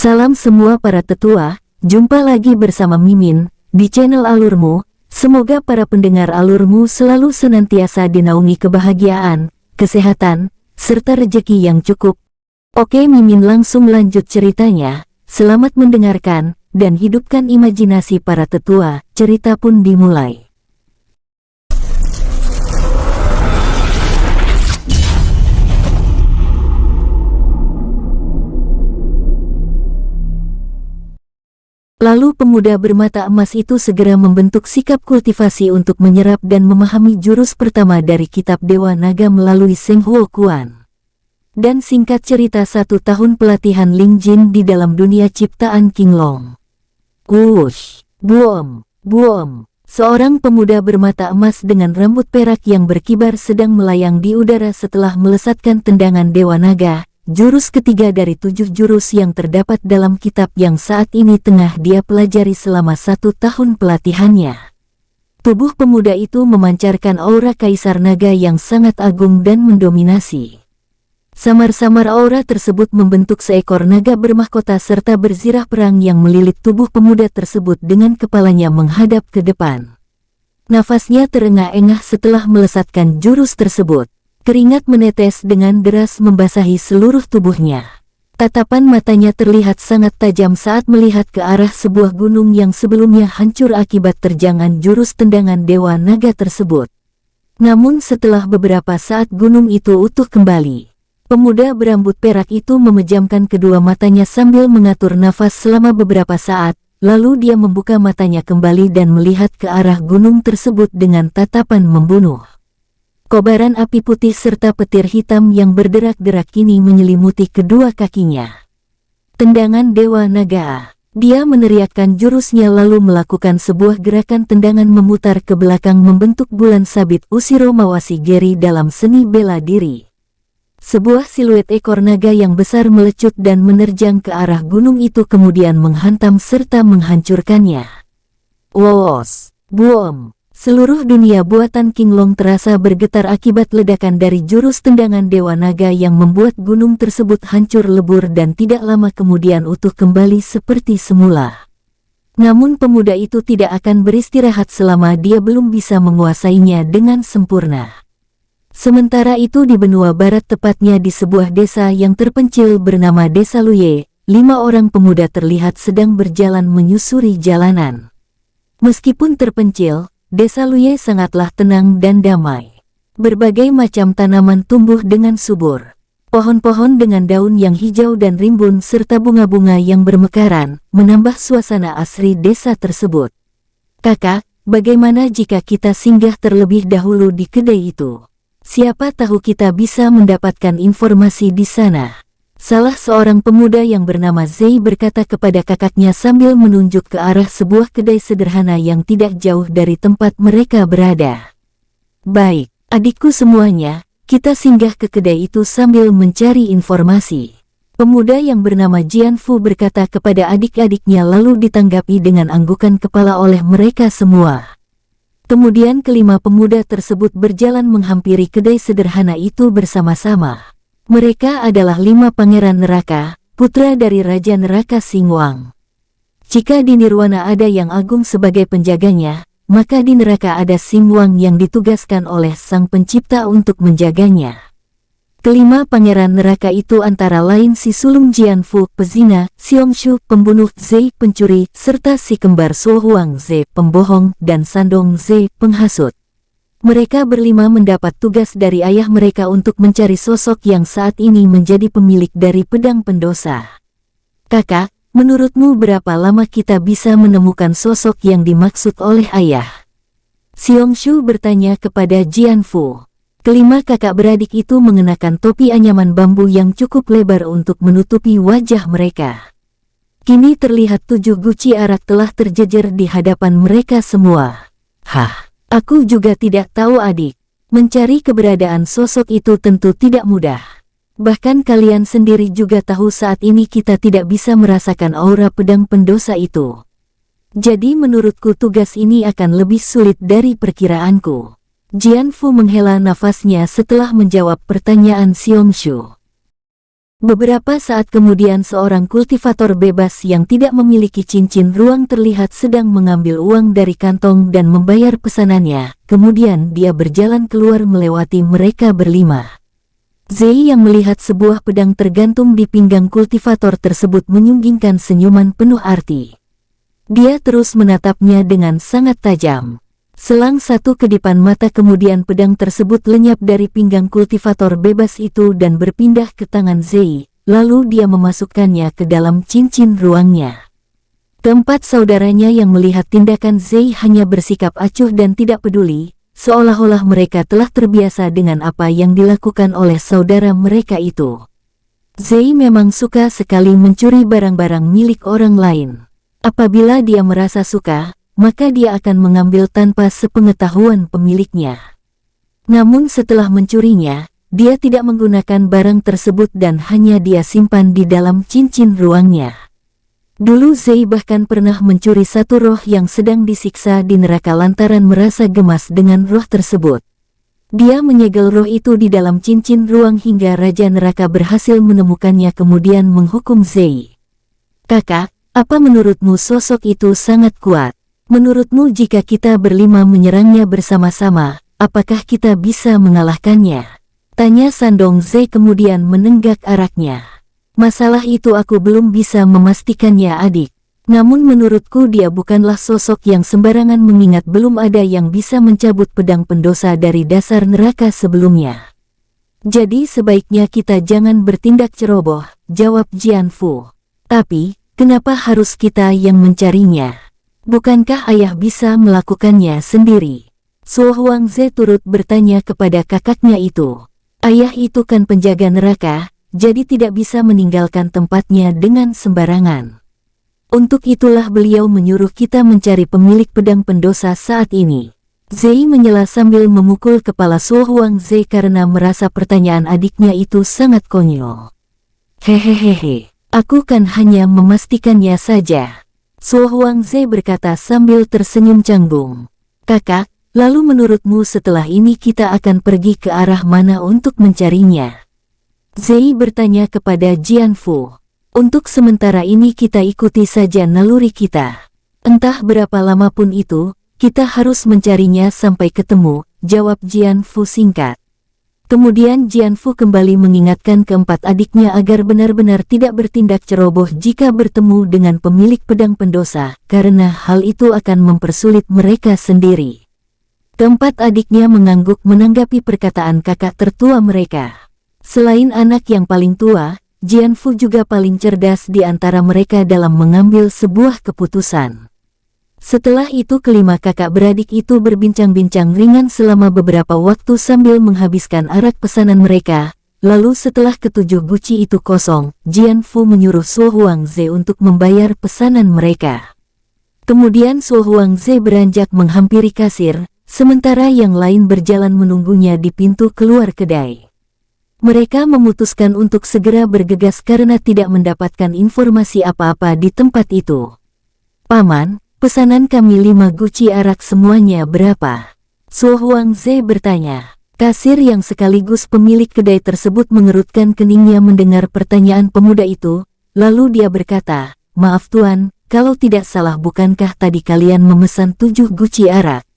Salam semua para tetua, jumpa lagi bersama Mimin, di channel Alurmu. Semoga para pendengar Alurmu selalu senantiasa dinaungi kebahagiaan, kesehatan, serta rejeki yang cukup. Oke, Mimin langsung lanjut ceritanya. Selamat mendengarkan, dan hidupkan imajinasi para tetua. Cerita pun dimulai. Lalu pemuda bermata emas itu segera membentuk sikap kultivasi untuk menyerap dan memahami jurus pertama dari kitab Dewa Naga melalui Seng Huo Kuan. Dan singkat cerita 1 tahun pelatihan Ling Jin di dalam dunia ciptaan King Long. Wush, buom, buom. Seorang pemuda bermata emas dengan rambut perak yang berkibar sedang melayang di udara setelah melesatkan tendangan Dewa Naga. Jurus ketiga dari 7 jurus yang terdapat dalam kitab yang saat ini tengah dia pelajari selama 1 tahun pelatihannya. Tubuh pemuda itu memancarkan aura Kaisar Naga yang sangat agung dan mendominasi. Samar-samar aura tersebut membentuk seekor naga bermahkota serta berzirah perang yang melilit tubuh pemuda tersebut dengan kepalanya menghadap ke depan. Nafasnya terengah-engah setelah melesatkan jurus tersebut. Keringat menetes dengan deras membasahi seluruh tubuhnya. Tatapan matanya terlihat sangat tajam saat melihat ke arah sebuah gunung yang sebelumnya hancur akibat terjangan jurus tendangan Dewa Naga tersebut. Namun setelah beberapa saat gunung itu utuh kembali, pemuda berambut perak itu memejamkan kedua matanya sambil mengatur nafas selama beberapa saat, lalu dia membuka matanya kembali dan melihat ke arah gunung tersebut dengan tatapan membunuh. Kobaran api putih serta petir hitam yang berderak-derak kini menyelimuti kedua kakinya. Tendangan Dewa Naga. Dia meneriakkan jurusnya lalu melakukan sebuah gerakan tendangan memutar ke belakang membentuk bulan sabit Ushiro Mawashi Geri dalam seni bela diri. Sebuah siluet ekor naga yang besar melecut dan menerjang ke arah gunung itu kemudian menghantam serta menghancurkannya. Wos, buom. Seluruh dunia buatan King Long terasa bergetar akibat ledakan dari jurus tendangan Dewa Naga yang membuat gunung tersebut hancur lebur dan tidak lama kemudian utuh kembali seperti semula. Namun pemuda itu tidak akan beristirahat selama dia belum bisa menguasainya dengan sempurna. Sementara itu di benua barat, tepatnya di sebuah desa yang terpencil bernama Desa Luye, 5 orang pemuda terlihat sedang berjalan menyusuri jalanan. Meskipun terpencil, Desa Luye sangatlah tenang dan damai. Berbagai macam tanaman tumbuh dengan subur. Pohon-pohon dengan daun yang hijau dan rimbun serta bunga-bunga yang bermekaran, menambah suasana asri desa tersebut. Kakak, bagaimana jika kita singgah terlebih dahulu di kedai itu? Siapa tahu kita bisa mendapatkan informasi di sana. Salah seorang pemuda yang bernama Zei berkata kepada kakaknya sambil menunjuk ke arah sebuah kedai sederhana yang tidak jauh dari tempat mereka berada. Baik, adikku semuanya, kita singgah ke kedai itu sambil mencari informasi. Pemuda yang bernama Jian Fu berkata kepada adik-adiknya lalu ditanggapi dengan anggukan kepala oleh mereka semua. Kemudian kelima pemuda tersebut berjalan menghampiri kedai sederhana itu bersama-sama. Mereka adalah 5 pangeran neraka, putra dari Raja Neraka Xingwang. Jika di Nirwana ada yang agung sebagai penjaganya, maka di neraka ada Xingwang yang ditugaskan oleh Sang Pencipta untuk menjaganya. Kelima pangeran neraka itu antara lain si sulung Jianfu, pezina, Xiongxu, pembunuh, Zei, pencuri, serta si kembar So Huang Ze, pembohong, dan Sandong Ze, penghasut. Mereka berlima mendapat tugas dari ayah mereka untuk mencari sosok yang saat ini menjadi pemilik dari pedang pendosa. Kakak, menurutmu berapa lama kita bisa menemukan sosok yang dimaksud oleh ayah? Xiongxu bertanya kepada Jian Fu. Kelima kakak beradik itu mengenakan topi anyaman bambu yang cukup lebar untuk menutupi wajah mereka. Kini terlihat 7 guci arak telah terjejer di hadapan mereka semua. Hah? Aku juga tidak tahu adik. Mencari keberadaan sosok itu tentu tidak mudah. Bahkan kalian sendiri juga tahu saat ini kita tidak bisa merasakan aura pedang pendosa itu. Jadi menurutku tugas ini akan lebih sulit dari perkiraanku. Jian Fu menghela nafasnya setelah menjawab pertanyaan Xiongxu. Beberapa saat kemudian seorang kultivator bebas yang tidak memiliki cincin ruang terlihat sedang mengambil uang dari kantong dan membayar pesanannya. Kemudian dia berjalan keluar melewati mereka berlima. Zei yang melihat sebuah pedang tergantung di pinggang kultivator tersebut menyunggingkan senyuman penuh arti. Dia terus menatapnya dengan sangat tajam. Selang satu kedipan mata kemudian pedang tersebut lenyap dari pinggang kultivator bebas itu dan berpindah ke tangan Zei, lalu dia memasukkannya ke dalam cincin ruangnya. Keempat saudaranya yang melihat tindakan Zei hanya bersikap acuh dan tidak peduli, seolah-olah mereka telah terbiasa dengan apa yang dilakukan oleh saudara mereka itu. Zei memang suka sekali mencuri barang-barang milik orang lain. Apabila dia merasa suka, maka dia akan mengambil tanpa sepengetahuan pemiliknya. Namun setelah mencurinya, dia tidak menggunakan barang tersebut dan hanya dia simpan di dalam cincin ruangnya. Dulu Zei bahkan pernah mencuri satu roh yang sedang disiksa di neraka lantaran merasa gemas dengan roh tersebut. Dia menyegel roh itu di dalam cincin ruang hingga Raja Neraka berhasil menemukannya kemudian menghukum Zei. "Kakak, apa menurutmu sosok itu sangat kuat? Menurutmu jika kita berlima menyerangnya bersama-sama, apakah kita bisa mengalahkannya?" tanya Sandong Zei kemudian menenggak araknya. "Masalah itu aku belum bisa memastikannya adik. Namun menurutku dia bukanlah sosok yang sembarangan mengingat belum ada yang bisa mencabut pedang pendosa dari dasar neraka sebelumnya. Jadi sebaiknya kita jangan bertindak ceroboh," jawab Jian Fu. "Tapi, kenapa harus kita yang mencarinya? Bukankah ayah bisa melakukannya sendiri?" Suo Huangze turut bertanya kepada kakaknya itu. Ayah itu kan penjaga neraka, jadi tidak bisa meninggalkan tempatnya dengan sembarangan. Untuk itulah beliau menyuruh kita mencari pemilik pedang pendosa saat ini. Zei menyela sambil memukul kepala Suo Huangze karena merasa pertanyaan adiknya itu sangat konyol. "Hehehehe, aku kan hanya memastikannya saja," Suo Huangze berkata sambil tersenyum canggung. "Kakak, lalu menurutmu setelah ini kita akan pergi ke arah mana untuk mencarinya?" Zei bertanya kepada Jian Fu. "Untuk sementara ini kita ikuti saja naluri kita. Entah berapa lama pun itu, kita harus mencarinya sampai ketemu," jawab Jian Fu singkat. Kemudian Jian Fu kembali mengingatkan keempat adiknya agar benar-benar tidak bertindak ceroboh jika bertemu dengan pemilik pedang pendosa, karena hal itu akan mempersulit mereka sendiri. Keempat adiknya mengangguk menanggapi perkataan kakak tertua mereka. Selain anak yang paling tua, Jian Fu juga paling cerdas di antara mereka dalam mengambil sebuah keputusan. Setelah itu kelima kakak beradik itu berbincang-bincang ringan selama beberapa waktu sambil menghabiskan arak pesanan mereka. Lalu setelah ketujuh guci itu kosong, Jian Fu menyuruh Suo Huangze untuk membayar pesanan mereka. Kemudian Suo Huangze beranjak menghampiri kasir, sementara yang lain berjalan menunggunya di pintu keluar kedai. Mereka memutuskan untuk segera bergegas karena tidak mendapatkan informasi apa-apa di tempat itu. "Paman, pesanan kami 5 guci arak semuanya berapa?" Suo Huangze bertanya. Kasir yang sekaligus pemilik kedai tersebut mengerutkan keningnya mendengar pertanyaan pemuda itu, lalu dia berkata, "Maaf tuan, kalau tidak salah bukankah tadi kalian memesan 7 guci arak?"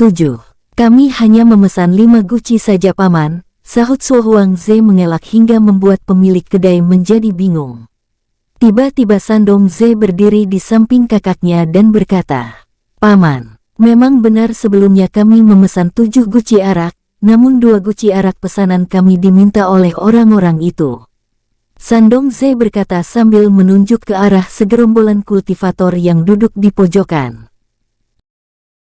"7. Kami hanya memesan 5 guci saja paman," sahut Suo Huangze mengelak hingga membuat pemilik kedai menjadi bingung. Tiba-tiba Sandong Zei berdiri di samping kakaknya dan berkata, "Paman, memang benar sebelumnya kami memesan 7 guci arak, namun 2 guci arak pesanan kami diminta oleh orang-orang itu." Sandong Zei berkata sambil menunjuk ke arah segerombolan kultivator yang duduk di pojokan.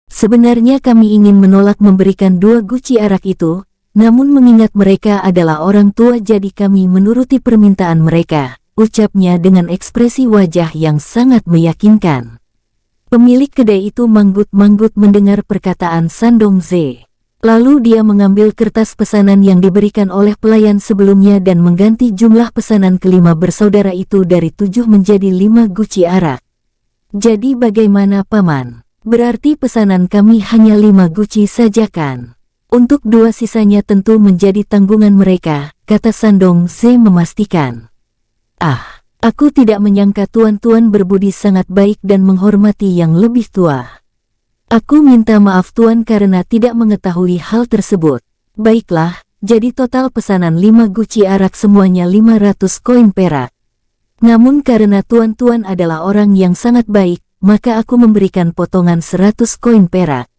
"Sebenarnya kami ingin menolak memberikan 2 guci arak itu, namun mengingat mereka adalah orang tua jadi kami menuruti permintaan mereka," ucapnya dengan ekspresi wajah yang sangat meyakinkan. Pemilik kedai itu manggut-manggut mendengar perkataan Sandong Zei. Lalu dia mengambil kertas pesanan yang diberikan oleh pelayan sebelumnya dan mengganti jumlah pesanan kelima bersaudara itu dari 7 menjadi 5 guci arak. "Jadi bagaimana paman? Berarti pesanan kami hanya 5 guci saja kan? Untuk 2 sisanya tentu menjadi tanggungan mereka," kata Sandong Ze memastikan. Ah, aku tidak menyangka tuan-tuan berbudi sangat baik dan menghormati yang lebih tua. Aku minta maaf tuan karena tidak mengetahui hal tersebut. Baiklah, jadi total pesanan 5 guci arak semuanya 500 koin perak. Namun karena tuan-tuan adalah orang yang sangat baik, maka aku memberikan potongan 100 koin perak.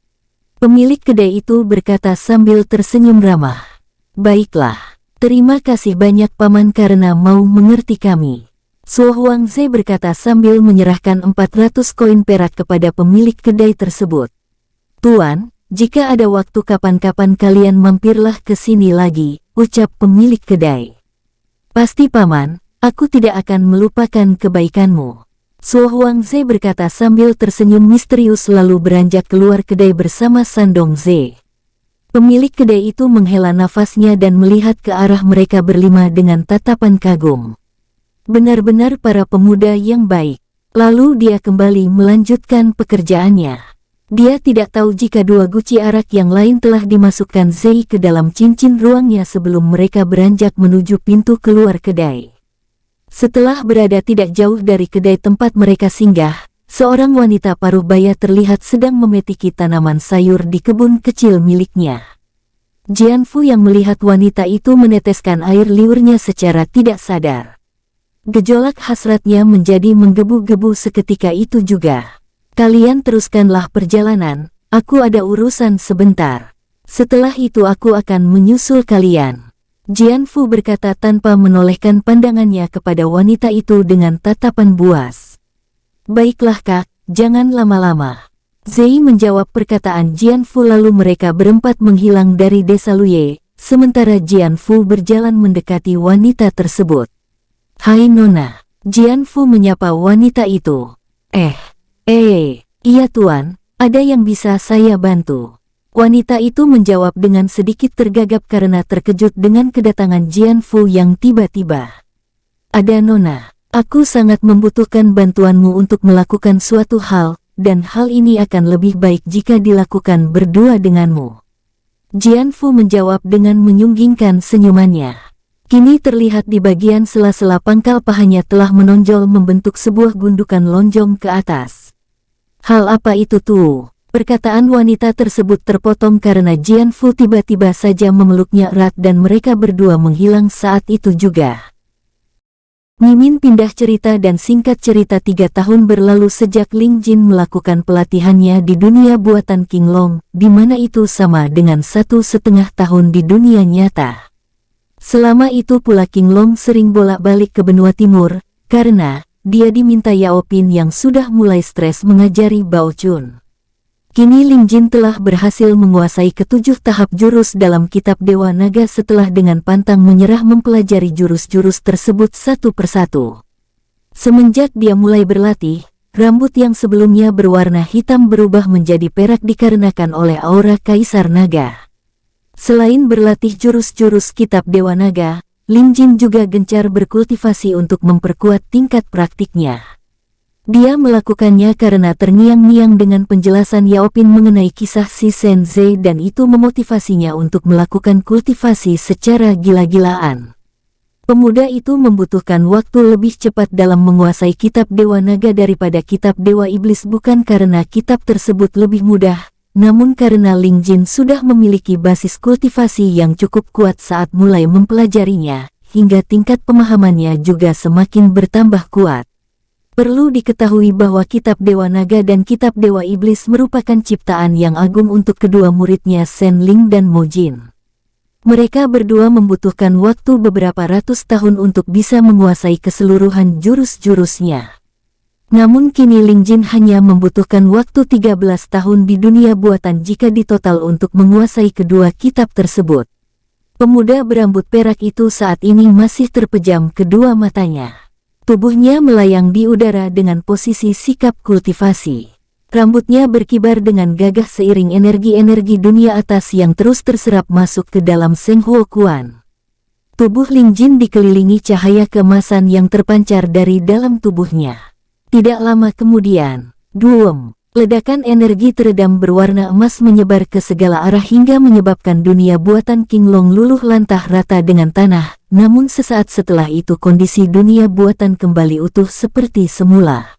Pemilik kedai itu berkata sambil tersenyum ramah. Baiklah, terima kasih banyak paman karena mau mengerti kami. Suo Huangze berkata sambil menyerahkan 400 koin perak kepada pemilik kedai tersebut. Tuan, jika ada waktu kapan-kapan kalian mampirlah ke sini lagi, ucap pemilik kedai. Pasti paman, aku tidak akan melupakan kebaikanmu. Suo Huangze berkata sambil tersenyum misterius lalu beranjak keluar kedai bersama Sandong Ze. Pemilik kedai itu menghela nafasnya dan melihat ke arah mereka berlima dengan tatapan kagum. Benar-benar para pemuda yang baik. Lalu dia kembali melanjutkan pekerjaannya. Dia tidak tahu jika 2 guci arak yang lain telah dimasukkan Zei ke dalam cincin ruangnya sebelum mereka beranjak menuju pintu keluar kedai. Setelah berada tidak jauh dari kedai tempat mereka singgah, seorang wanita paruh baya terlihat sedang memetiki tanaman sayur di kebun kecil miliknya. Jianfu yang melihat wanita itu meneteskan air liurnya secara tidak sadar. Gejolak hasratnya menjadi menggebu-gebu seketika itu juga. Kalian teruskanlah perjalanan, aku ada urusan sebentar. Setelah itu aku akan menyusul kalian. Jianfu berkata tanpa menolehkan pandangannya kepada wanita itu dengan tatapan buas. Baiklah kak, jangan lama-lama. Zei menjawab perkataan Jianfu lalu mereka berempat menghilang dari desa Luye, sementara Jianfu berjalan mendekati wanita tersebut. Hai Nona, Jianfu menyapa wanita itu. Iya tuan, ada yang bisa saya bantu? Wanita itu menjawab dengan sedikit tergagap karena terkejut dengan kedatangan Jianfu yang tiba-tiba. Ada Nona, aku sangat membutuhkan bantuanmu untuk melakukan suatu hal, dan hal ini akan lebih baik jika dilakukan berdua denganmu. Jianfu menjawab dengan menyunggingkan senyumannya. Kini terlihat di bagian sela-sela pangkal pahanya telah menonjol membentuk sebuah gundukan lonjong ke atas. Hal apa itu tuh? Perkataan wanita tersebut terpotong karena Jianfu tiba-tiba saja memeluknya erat dan mereka berdua menghilang saat itu juga. Mimin pindah cerita dan singkat cerita 3 tahun berlalu sejak Ling Jin melakukan pelatihannya di dunia buatan King Long, di mana itu sama dengan 1,5 tahun di dunia nyata. Selama itu pula King Long sering bolak-balik ke benua timur, karena dia diminta Yao Pin yang sudah mulai stres mengajari Bao Chun. Kini Ling Jin telah berhasil menguasai ke-7 tahap jurus dalam kitab Dewa Naga setelah dengan pantang menyerah mempelajari jurus-jurus tersebut satu persatu. Semenjak dia mulai berlatih, rambut yang sebelumnya berwarna hitam berubah menjadi perak dikarenakan oleh aura Kaisar Naga. Selain berlatih jurus-jurus kitab Dewa Naga, Ling Jin juga gencar berkultivasi untuk memperkuat tingkat praktiknya. Dia melakukannya karena terngiang-ngiang dengan penjelasan Yao Pin mengenai kisah si Sensei dan itu memotivasinya untuk melakukan kultivasi secara gila-gilaan. Pemuda itu membutuhkan waktu lebih cepat dalam menguasai kitab Dewa Naga daripada kitab Dewa Iblis bukan karena kitab tersebut lebih mudah, namun karena Ling Jin sudah memiliki basis kultivasi yang cukup kuat saat mulai mempelajarinya, hingga tingkat pemahamannya juga semakin bertambah kuat. Perlu diketahui bahwa kitab Dewa Naga dan kitab Dewa Iblis merupakan ciptaan yang agung untuk kedua muridnya Shen Ling dan Mo Jin. Mereka berdua membutuhkan waktu beberapa ratus tahun untuk bisa menguasai keseluruhan jurus-jurusnya. Namun kini Ling Jin hanya membutuhkan waktu 13 tahun di dunia buatan jika ditotal untuk menguasai kedua kitab tersebut. Pemuda berambut perak itu saat ini masih terpejam kedua matanya. Tubuhnya melayang di udara dengan posisi sikap kultivasi. Rambutnya berkibar dengan gagah seiring energi-energi dunia atas yang terus terserap masuk ke dalam Seng Huo Quan. Tubuh Ling Jin dikelilingi cahaya keemasan yang terpancar dari dalam tubuhnya. Tidak lama kemudian, ledakan energi teredam berwarna emas menyebar ke segala arah hingga menyebabkan dunia buatan King Long luluh lantah rata dengan tanah, namun sesaat setelah itu kondisi dunia buatan kembali utuh seperti semula.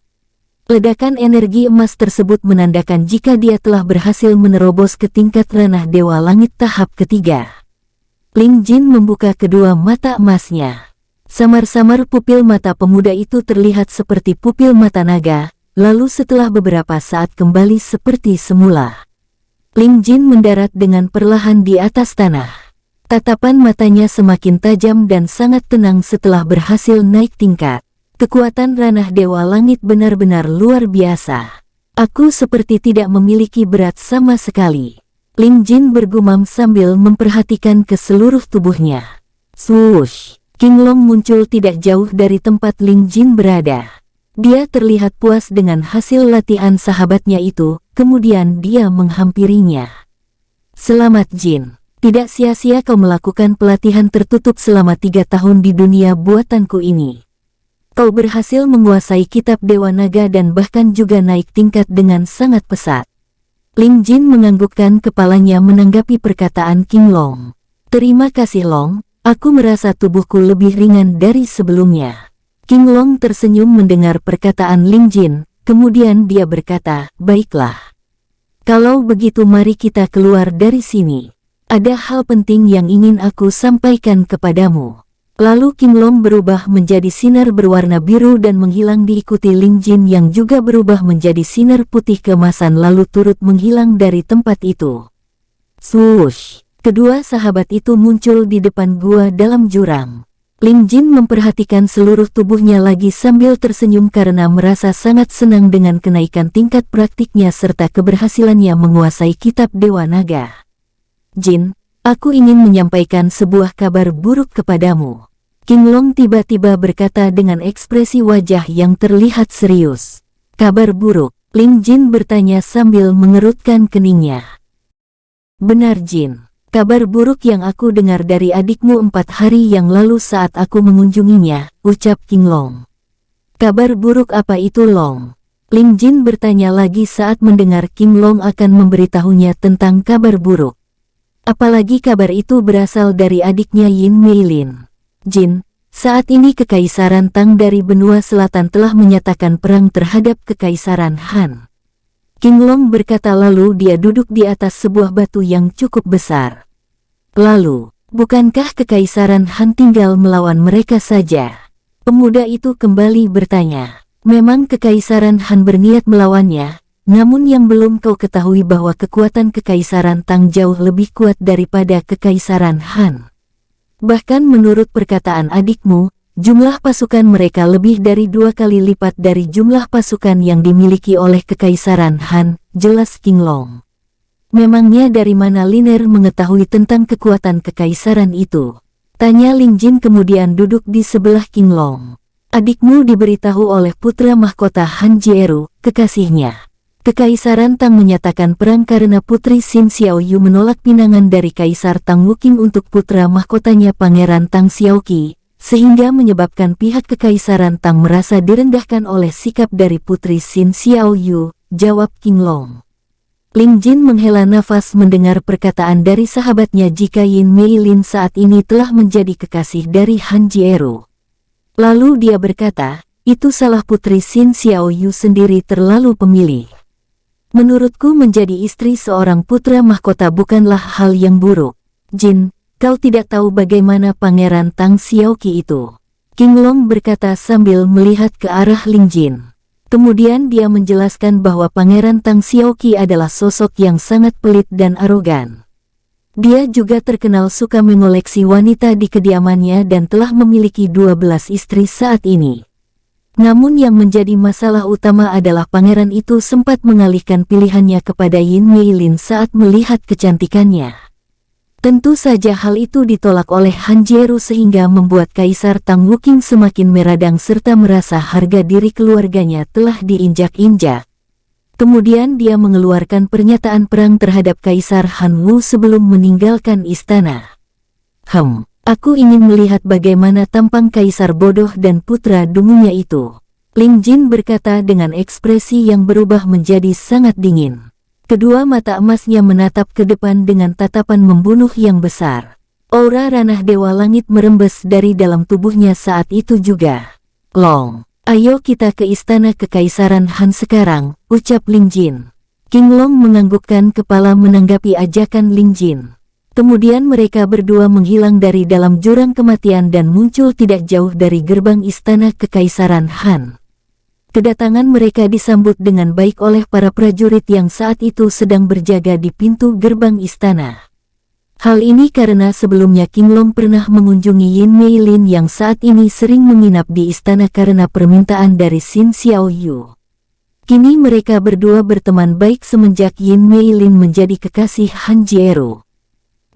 Ledakan energi emas tersebut menandakan jika dia telah berhasil menerobos ke tingkat ranah Dewa Langit tahap ketiga. Ling Jin membuka kedua mata emasnya. Samar-samar pupil mata pemuda itu terlihat seperti pupil mata naga, lalu setelah beberapa saat kembali seperti semula. Ling Jin mendarat dengan perlahan di atas tanah. Tatapan matanya semakin tajam dan sangat tenang setelah berhasil naik tingkat. Kekuatan ranah Dewa Langit benar-benar luar biasa. Aku seperti tidak memiliki berat sama sekali. Ling Jin bergumam sambil memperhatikan ke seluruh tubuhnya. Swoosh! King Long muncul tidak jauh dari tempat Ling Jin berada. Dia terlihat puas dengan hasil latihan sahabatnya itu, kemudian dia menghampirinya. Selamat Jin. Tidak sia-sia kau melakukan pelatihan tertutup selama 3 tahun di dunia buatanku ini. Kau berhasil menguasai kitab Dewa Naga dan bahkan juga naik tingkat dengan sangat pesat. Ling Jin menganggukkan kepalanya menanggapi perkataan King Long. Terima kasih Long, aku merasa tubuhku lebih ringan dari sebelumnya. King Long tersenyum mendengar perkataan Ling Jin, kemudian dia berkata, baiklah. Kalau begitu mari kita keluar dari sini. Ada hal penting yang ingin aku sampaikan kepadamu. Lalu King Long berubah menjadi sinar berwarna biru dan menghilang diikuti Ling Jin yang juga berubah menjadi sinar putih keemasan lalu turut menghilang dari tempat itu. Swoosh! Kedua sahabat itu muncul di depan gua dalam jurang. Ling Jin memperhatikan seluruh tubuhnya lagi sambil tersenyum karena merasa sangat senang dengan kenaikan tingkat praktiknya serta keberhasilannya menguasai kitab Dewa Naga. Jin, aku ingin menyampaikan sebuah kabar buruk kepadamu. King Long tiba-tiba berkata dengan ekspresi wajah yang terlihat serius. Kabar buruk? Ling Jin bertanya sambil mengerutkan keningnya. Benar Jin, kabar buruk yang aku dengar dari adikmu 4 hari yang lalu saat aku mengunjunginya, ucap King Long. Kabar buruk apa itu Long? Ling Jin bertanya lagi saat mendengar King Long akan memberitahunya tentang kabar buruk. Apalagi kabar itu berasal dari adiknya Yin Meilin. Jin, saat ini Kekaisaran Tang dari benua selatan telah menyatakan perang terhadap Kekaisaran Han. King Long berkata lalu dia duduk di atas sebuah batu yang cukup besar. Lalu, bukankah Kekaisaran Han tinggal melawan mereka saja? Pemuda itu kembali bertanya. Memang Kekaisaran Han berniat melawannya, namun yang belum kau ketahui bahwa kekuatan Kekaisaran Tang jauh lebih kuat daripada Kekaisaran Han. Bahkan menurut perkataan adikmu, jumlah pasukan mereka lebih dari 2 kali lipat dari jumlah pasukan yang dimiliki oleh Kekaisaran Han, jelas King Long. Memangnya dari mana Liner mengetahui tentang kekuatan kekaisaran itu? Tanya Ling Jin kemudian duduk di sebelah King Long. Adikmu diberitahu oleh putra mahkota Han Jieru, kekasihnya. Kekaisaran Tang menyatakan perang karena Putri Xin Xiaoyu menolak pinangan dari Kaisar Tang Wuking untuk putra mahkotanya Pangeran Tang Xiaoqi, sehingga menyebabkan pihak Kekaisaran Tang merasa direndahkan oleh sikap dari Putri Xin Xiaoyu, jawab King Long. Ling Jin menghela nafas mendengar perkataan dari sahabatnya jika Yin Meilin saat ini telah menjadi kekasih dari Han Jieru. Lalu dia berkata, itu salah Putri Xin Xiaoyu sendiri terlalu pemilih. Menurutku menjadi istri seorang putra mahkota bukanlah hal yang buruk. Jin, kau tidak tahu bagaimana Pangeran Tang Xiaoqi itu. King Long berkata sambil melihat ke arah Ling Jin. Kemudian dia menjelaskan bahwa Pangeran Tang Xiaoqi adalah sosok yang sangat pelit dan arogan. Dia juga terkenal suka mengoleksi wanita di kediamannya dan telah memiliki 12 istri saat ini. Namun yang menjadi masalah utama adalah pangeran itu sempat mengalihkan pilihannya kepada Yin Meilin saat melihat kecantikannya. Tentu saja hal itu ditolak oleh Han Jieru sehingga membuat Kaisar Tang Wuking semakin meradang serta merasa harga diri keluarganya telah diinjak-injak. Kemudian dia mengeluarkan pernyataan perang terhadap Kaisar Han Wu sebelum meninggalkan istana. Aku ingin melihat bagaimana tampang kaisar bodoh dan putra dungunya itu. Ling Jin berkata dengan ekspresi yang berubah menjadi sangat dingin. Kedua mata emasnya menatap ke depan dengan tatapan membunuh yang besar. Aura ranah Dewa Langit merembes dari dalam tubuhnya saat itu juga. Long, ayo kita ke istana Kekaisaran Han sekarang, ucap Ling Jin. King Long menganggukkan kepala menanggapi ajakan Ling Jin. Kemudian mereka berdua menghilang dari dalam jurang kematian dan muncul tidak jauh dari gerbang istana Kekaisaran Han. Kedatangan mereka disambut dengan baik oleh para prajurit yang saat itu sedang berjaga di pintu gerbang istana. Hal ini karena sebelumnya King Long pernah mengunjungi Yin Mei Lin yang saat ini sering menginap di istana karena permintaan dari Xin Xiaoyu. Kini mereka berdua berteman baik semenjak Yin Mei Lin menjadi kekasih Han Jieru.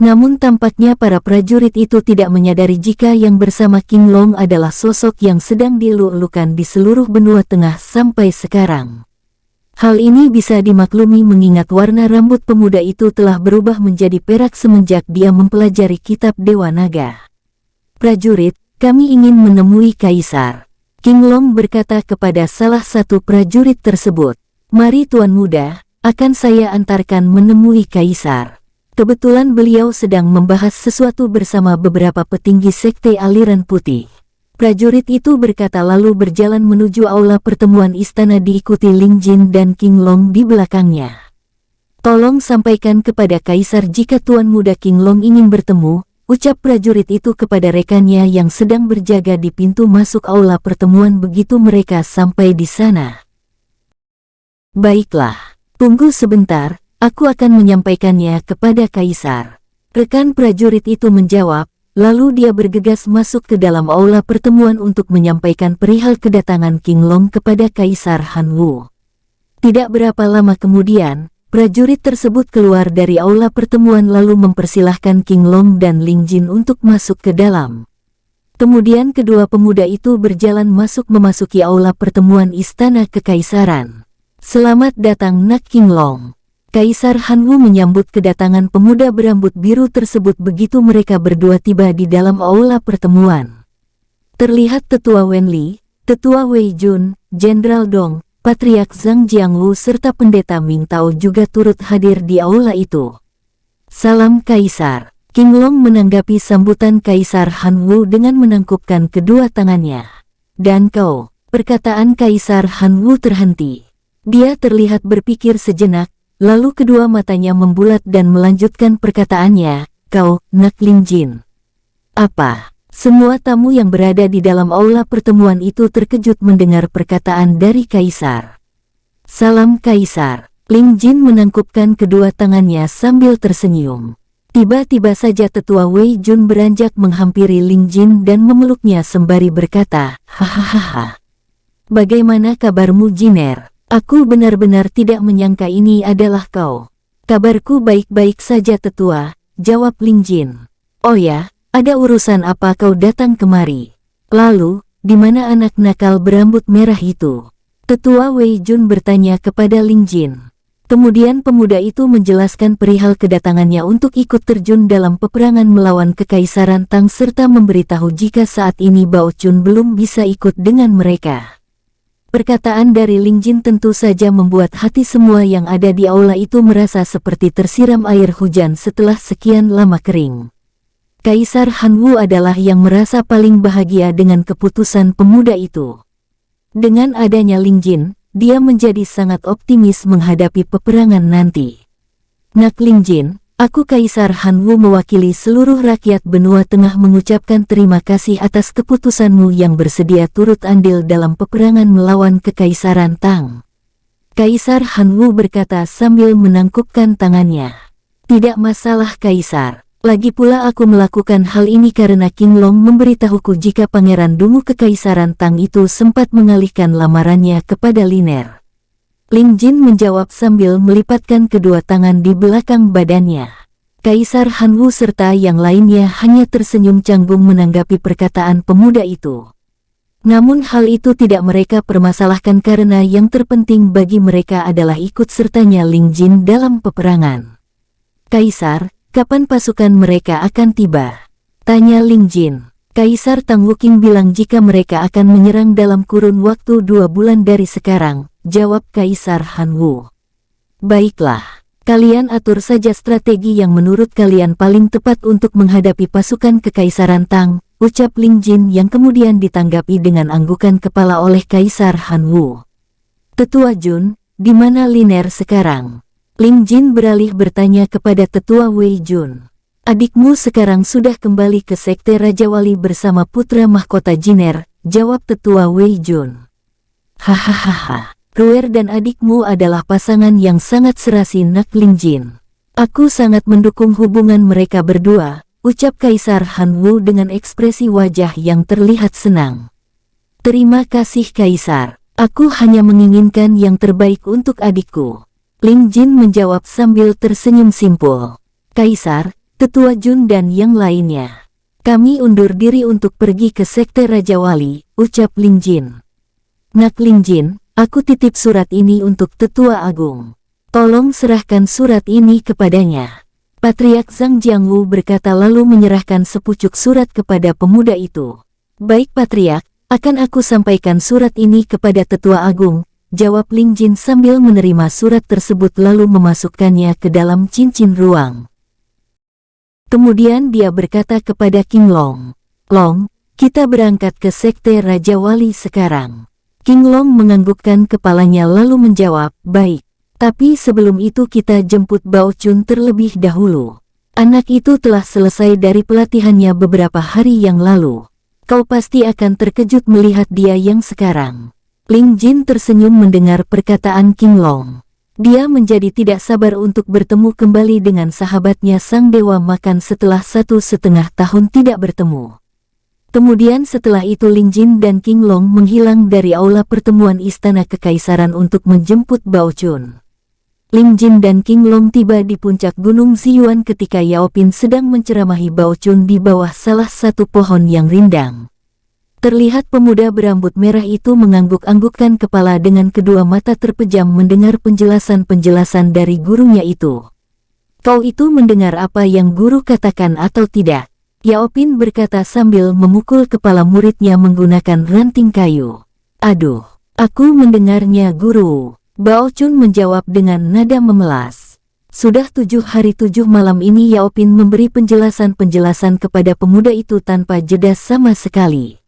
Namun tampaknya para prajurit itu tidak menyadari jika yang bersama King Long adalah sosok yang sedang dieluk-elukan di seluruh benua tengah sampai sekarang. Hal ini bisa dimaklumi mengingat warna rambut pemuda itu telah berubah menjadi perak semenjak dia mempelajari kitab Dewa Naga. Prajurit, kami ingin menemui Kaisar. King Long berkata kepada salah satu prajurit tersebut. Mari Tuan Muda, akan saya antarkan menemui Kaisar. Kebetulan beliau sedang membahas sesuatu bersama beberapa petinggi sekte aliran putih. Prajurit itu berkata lalu berjalan menuju aula pertemuan istana diikuti Ling Jin dan King Long di belakangnya. Tolong sampaikan kepada Kaisar jika Tuan Muda King Long ingin bertemu, ucap prajurit itu kepada rekannya yang sedang berjaga di pintu masuk aula pertemuan begitu mereka sampai di sana. Baiklah, tunggu sebentar, aku akan menyampaikannya kepada Kaisar. Rekan prajurit itu menjawab. Lalu dia bergegas masuk ke dalam aula pertemuan untuk menyampaikan perihal kedatangan King Long kepada Kaisar Han Wu. Tidak berapa lama kemudian, prajurit tersebut keluar dari aula pertemuan lalu mempersilahkan King Long dan Ling Jin untuk masuk ke dalam. Kemudian kedua pemuda itu berjalan memasuki aula pertemuan istana Kekaisaran. Selamat datang Nak King Long. Kaisar Han Wu menyambut kedatangan pemuda berambut biru tersebut begitu mereka berdua tiba di dalam aula pertemuan. Terlihat Tetua Wen Li, Tetua Wei Jun, Jenderal Dong, Patriark Zhang Jiangwu serta Pendeta Ming Tao juga turut hadir di aula itu. Salam Kaisar. King Long menanggapi sambutan Kaisar Han Wu dengan menangkupkan kedua tangannya. Dan kau, perkataan Kaisar Han Wu terhenti. Dia terlihat berpikir sejenak. Lalu kedua matanya membulat dan melanjutkan perkataannya, kau, Nak Ling Jin. Apa? Semua tamu yang berada di dalam aula pertemuan itu terkejut mendengar perkataan dari Kaisar. Salam Kaisar. Ling Jin menangkupkan kedua tangannya sambil tersenyum. Tiba-tiba saja Tetua Wei Jun beranjak menghampiri Ling Jin dan memeluknya sembari berkata, hahaha. Bagaimana kabarmu Jiner? Aku benar-benar tidak menyangka ini adalah kau. Kabarku baik-baik saja Tetua, jawab Ling Jin. Oh ya, ada urusan apa kau datang kemari? Lalu, di mana anak nakal berambut merah itu? Tetua Wei Jun bertanya kepada Ling Jin. Kemudian pemuda itu menjelaskan perihal kedatangannya untuk ikut terjun dalam peperangan melawan Kekaisaran Tang serta memberitahu jika saat ini Bao Chun belum bisa ikut dengan mereka. Perkataan dari Ling Jin tentu saja membuat hati semua yang ada di aula itu merasa seperti tersiram air hujan setelah sekian lama kering. Kaisar Han Wu adalah yang merasa paling bahagia dengan keputusan pemuda itu. Dengan adanya Ling Jin, dia menjadi sangat optimis menghadapi peperangan nanti. Nak Ling Jin, aku Kaisar Han Wu mewakili seluruh rakyat benua tengah mengucapkan terima kasih atas keputusanmu yang bersedia turut andil dalam peperangan melawan Kekaisaran Tang. Kaisar Han Wu berkata sambil menangkupkan tangannya. Tidak masalah Kaisar, lagi pula aku melakukan hal ini karena King Long memberitahuku jika Pangeran Dungu Kekaisaran Tang itu sempat mengalihkan lamarannya kepada Liner. Ling Jin menjawab sambil melipatkan kedua tangan di belakang badannya. Kaisar Han Wu serta yang lainnya hanya tersenyum canggung menanggapi perkataan pemuda itu. Namun hal itu tidak mereka permasalahkan karena yang terpenting bagi mereka adalah ikut sertanya Ling Jin dalam peperangan. Kaisar, kapan pasukan mereka akan tiba? Tanya Ling Jin. Kaisar Tang Wuking bilang jika mereka akan menyerang dalam kurun waktu 2 bulan dari sekarang, jawab Kaisar Han Wu. Baiklah, Kalian atur saja strategi yang menurut kalian paling tepat untuk menghadapi pasukan Kekaisaran Tang, ucap Ling Jin yang kemudian ditanggapi dengan anggukan kepala oleh Kaisar Han Wu. Tetua Jun, di mana Liner sekarang? Ling Jin beralih bertanya kepada Tetua Wei Jun. Adikmu sekarang sudah kembali ke Sekte Raja Wali bersama putra mahkota Jiner, jawab Tetua Wei Jun. Hahaha. Ruer dan adikmu adalah pasangan yang sangat serasi, nak Ling Jin. Aku sangat mendukung hubungan mereka berdua, ucap Kaisar Han Wu dengan ekspresi wajah yang terlihat senang. Terima kasih Kaisar, aku hanya menginginkan yang terbaik untuk adikku. Ling Jin menjawab sambil tersenyum simpul. Kaisar, Tetua Jun dan yang lainnya, kami undur diri untuk pergi ke Sekte Raja Wali, ucap Ling Jin. Nak Ling Jin, aku titip surat ini untuk Tetua Agung. Tolong serahkan surat ini kepadanya. Patriark Zhang Jiangwu berkata lalu menyerahkan sepucuk surat kepada pemuda itu. Baik Patriark, akan aku sampaikan surat ini kepada Tetua Agung, jawab Ling Jin sambil menerima surat tersebut lalu memasukkannya ke dalam cincin ruang. Kemudian dia berkata kepada King Long, Long, kita berangkat ke Sekte Raja Wali sekarang. King Long menganggukkan kepalanya lalu menjawab, baik. Tapi sebelum itu kita jemput Bao Chun terlebih dahulu. Anak itu telah selesai dari pelatihannya beberapa hari yang lalu. Kau pasti akan terkejut melihat dia yang sekarang. Ling Jin tersenyum mendengar perkataan King Long. Dia menjadi tidak sabar untuk bertemu kembali dengan sahabatnya Sang Dewa Makan setelah 1,5 tahun tidak bertemu. Kemudian setelah itu Ling Jin dan King Long menghilang dari aula pertemuan Istana Kekaisaran untuk menjemput Bao Chun. Ling Jin dan King Long tiba di puncak Gunung Ziyuan ketika Yao Pin sedang menceramahi Bao Chun di bawah salah satu pohon yang rindang. Terlihat pemuda berambut merah itu mengangguk-anggukkan kepala dengan kedua mata terpejam mendengar penjelasan-penjelasan dari gurunya itu. Kau itu mendengar apa yang guru katakan atau tidak? Yao Pin berkata sambil memukul kepala muridnya menggunakan ranting kayu. Aduh, aku mendengarnya guru. Bao Chun menjawab dengan nada memelas. Sudah 7 hari 7 malam ini Yao Pin memberi penjelasan-penjelasan kepada pemuda itu tanpa jeda sama sekali.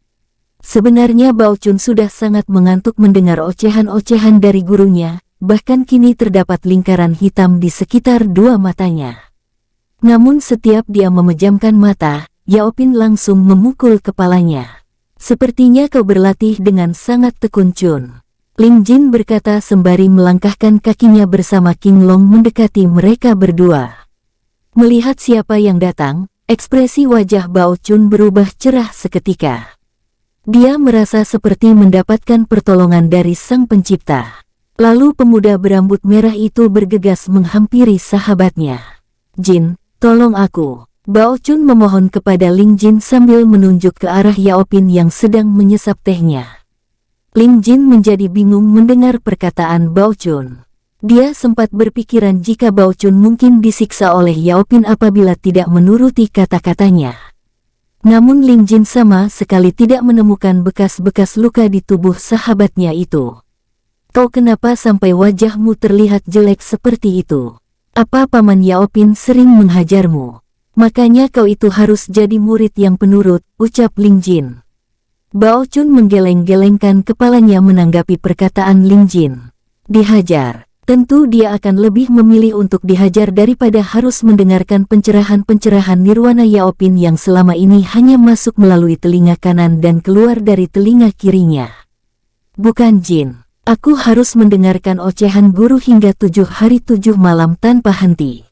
Sebenarnya Bao Chun sudah sangat mengantuk mendengar ocehan-ocehan dari gurunya, bahkan kini terdapat lingkaran hitam di sekitar dua matanya. Namun setiap dia memejamkan mata, Yao Pin langsung memukul kepalanya. Sepertinya kau berlatih dengan sangat tekun Chun. Ling Jin berkata sembari melangkahkan kakinya bersama King Long mendekati mereka berdua. Melihat siapa yang datang, ekspresi wajah Bao Chun berubah cerah seketika. Dia merasa seperti mendapatkan pertolongan dari Sang Pencipta. Lalu pemuda berambut merah itu bergegas menghampiri sahabatnya. Jin, tolong aku. Bao Chun memohon kepada Ling Jin sambil menunjuk ke arah Yao Pin yang sedang menyesap tehnya. Ling Jin menjadi bingung mendengar perkataan Bao Chun. Dia sempat berpikiran jika Bao Chun mungkin disiksa oleh Yao Pin apabila tidak menuruti kata-katanya. Namun Ling Jin sama sekali tidak menemukan bekas-bekas luka di tubuh sahabatnya itu. Kau kenapa sampai wajahmu terlihat jelek seperti itu? Apa Paman Yao Pin sering menghajarmu? Makanya kau itu harus jadi murid yang penurut, ucap Ling Jin. Bao Chun menggeleng-gelengkan kepalanya menanggapi perkataan Ling Jin. Dihajar. Tentu dia akan lebih memilih untuk dihajar daripada harus mendengarkan pencerahan-pencerahan nirwana Yao Pin yang selama ini hanya masuk melalui telinga kanan dan keluar dari telinga kirinya. Bukan Jin, aku harus mendengarkan ocehan guru hingga 7 hari 7 malam tanpa henti.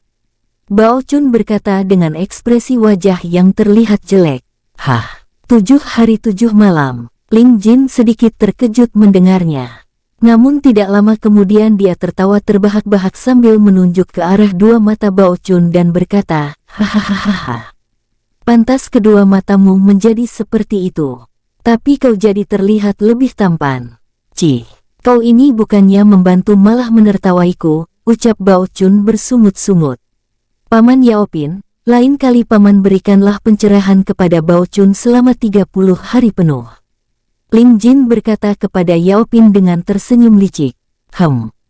Bao Chun berkata dengan ekspresi wajah yang terlihat jelek. Hah, 7 hari 7 malam. Ling Jin sedikit terkejut mendengarnya. Namun tidak lama kemudian dia tertawa terbahak-bahak sambil menunjuk ke arah dua mata Bao Chun dan berkata, hahaha. Pantas kedua matamu menjadi seperti itu. Tapi kau jadi terlihat lebih tampan. Cih, kau ini bukannya membantu malah menertawaiku, ucap Bao Chun bersungut-sungut. Paman Yao Pin, lain kali paman berikanlah pencerahan kepada Bao Chun selama 30 hari penuh. Ling Jin berkata kepada Yao Pin dengan tersenyum licik.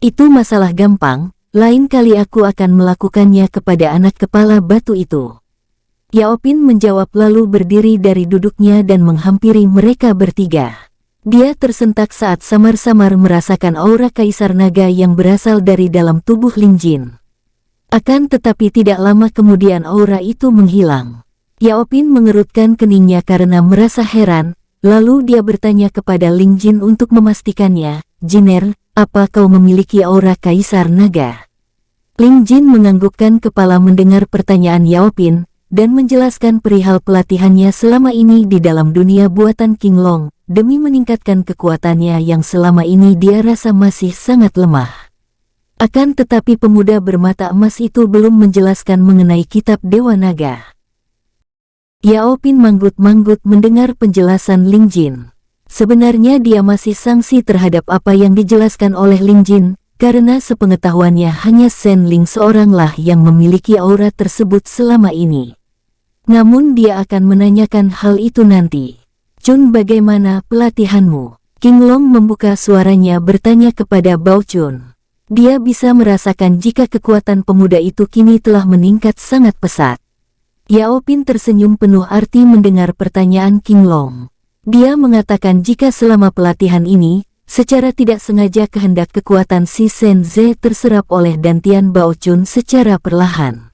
Itu masalah gampang, lain kali aku akan melakukannya kepada anak kepala batu itu. Yao Pin menjawab lalu berdiri dari duduknya dan menghampiri mereka bertiga. Dia tersentak saat samar-samar merasakan aura Kaisar Naga yang berasal dari dalam tubuh Ling Jin. Akan tetapi tidak lama kemudian aura itu menghilang. Yao Pin mengerutkan keningnya karena merasa heran, lalu dia bertanya kepada Ling Jin untuk memastikannya, "Jiner, apa kau memiliki aura Kaisar Naga?" Ling Jin menganggukkan kepala mendengar pertanyaan Yao Pin, dan menjelaskan perihal pelatihannya selama ini di dalam dunia buatan King Long, demi meningkatkan kekuatannya yang selama ini dia rasa masih sangat lemah. Akan tetapi pemuda bermata emas itu belum menjelaskan mengenai kitab Dewa Naga. Yao Pin manggut-manggut mendengar penjelasan Ling Jin. Sebenarnya dia masih sangsi terhadap apa yang dijelaskan oleh Ling Jin, karena sepengetahuannya hanya Shen Ling seoranglah yang memiliki aura tersebut selama ini. Namun dia akan menanyakan hal itu nanti. "Chun, bagaimana pelatihanmu?" King Long membuka suaranya bertanya kepada Bao Chun. Dia bisa merasakan jika kekuatan pemuda itu kini telah meningkat sangat pesat. Yao Pin tersenyum penuh arti mendengar pertanyaan King Long. Dia mengatakan jika selama pelatihan ini, secara tidak sengaja kehendak kekuatan si Shen Ze terserap oleh dantian Bao Chun secara perlahan.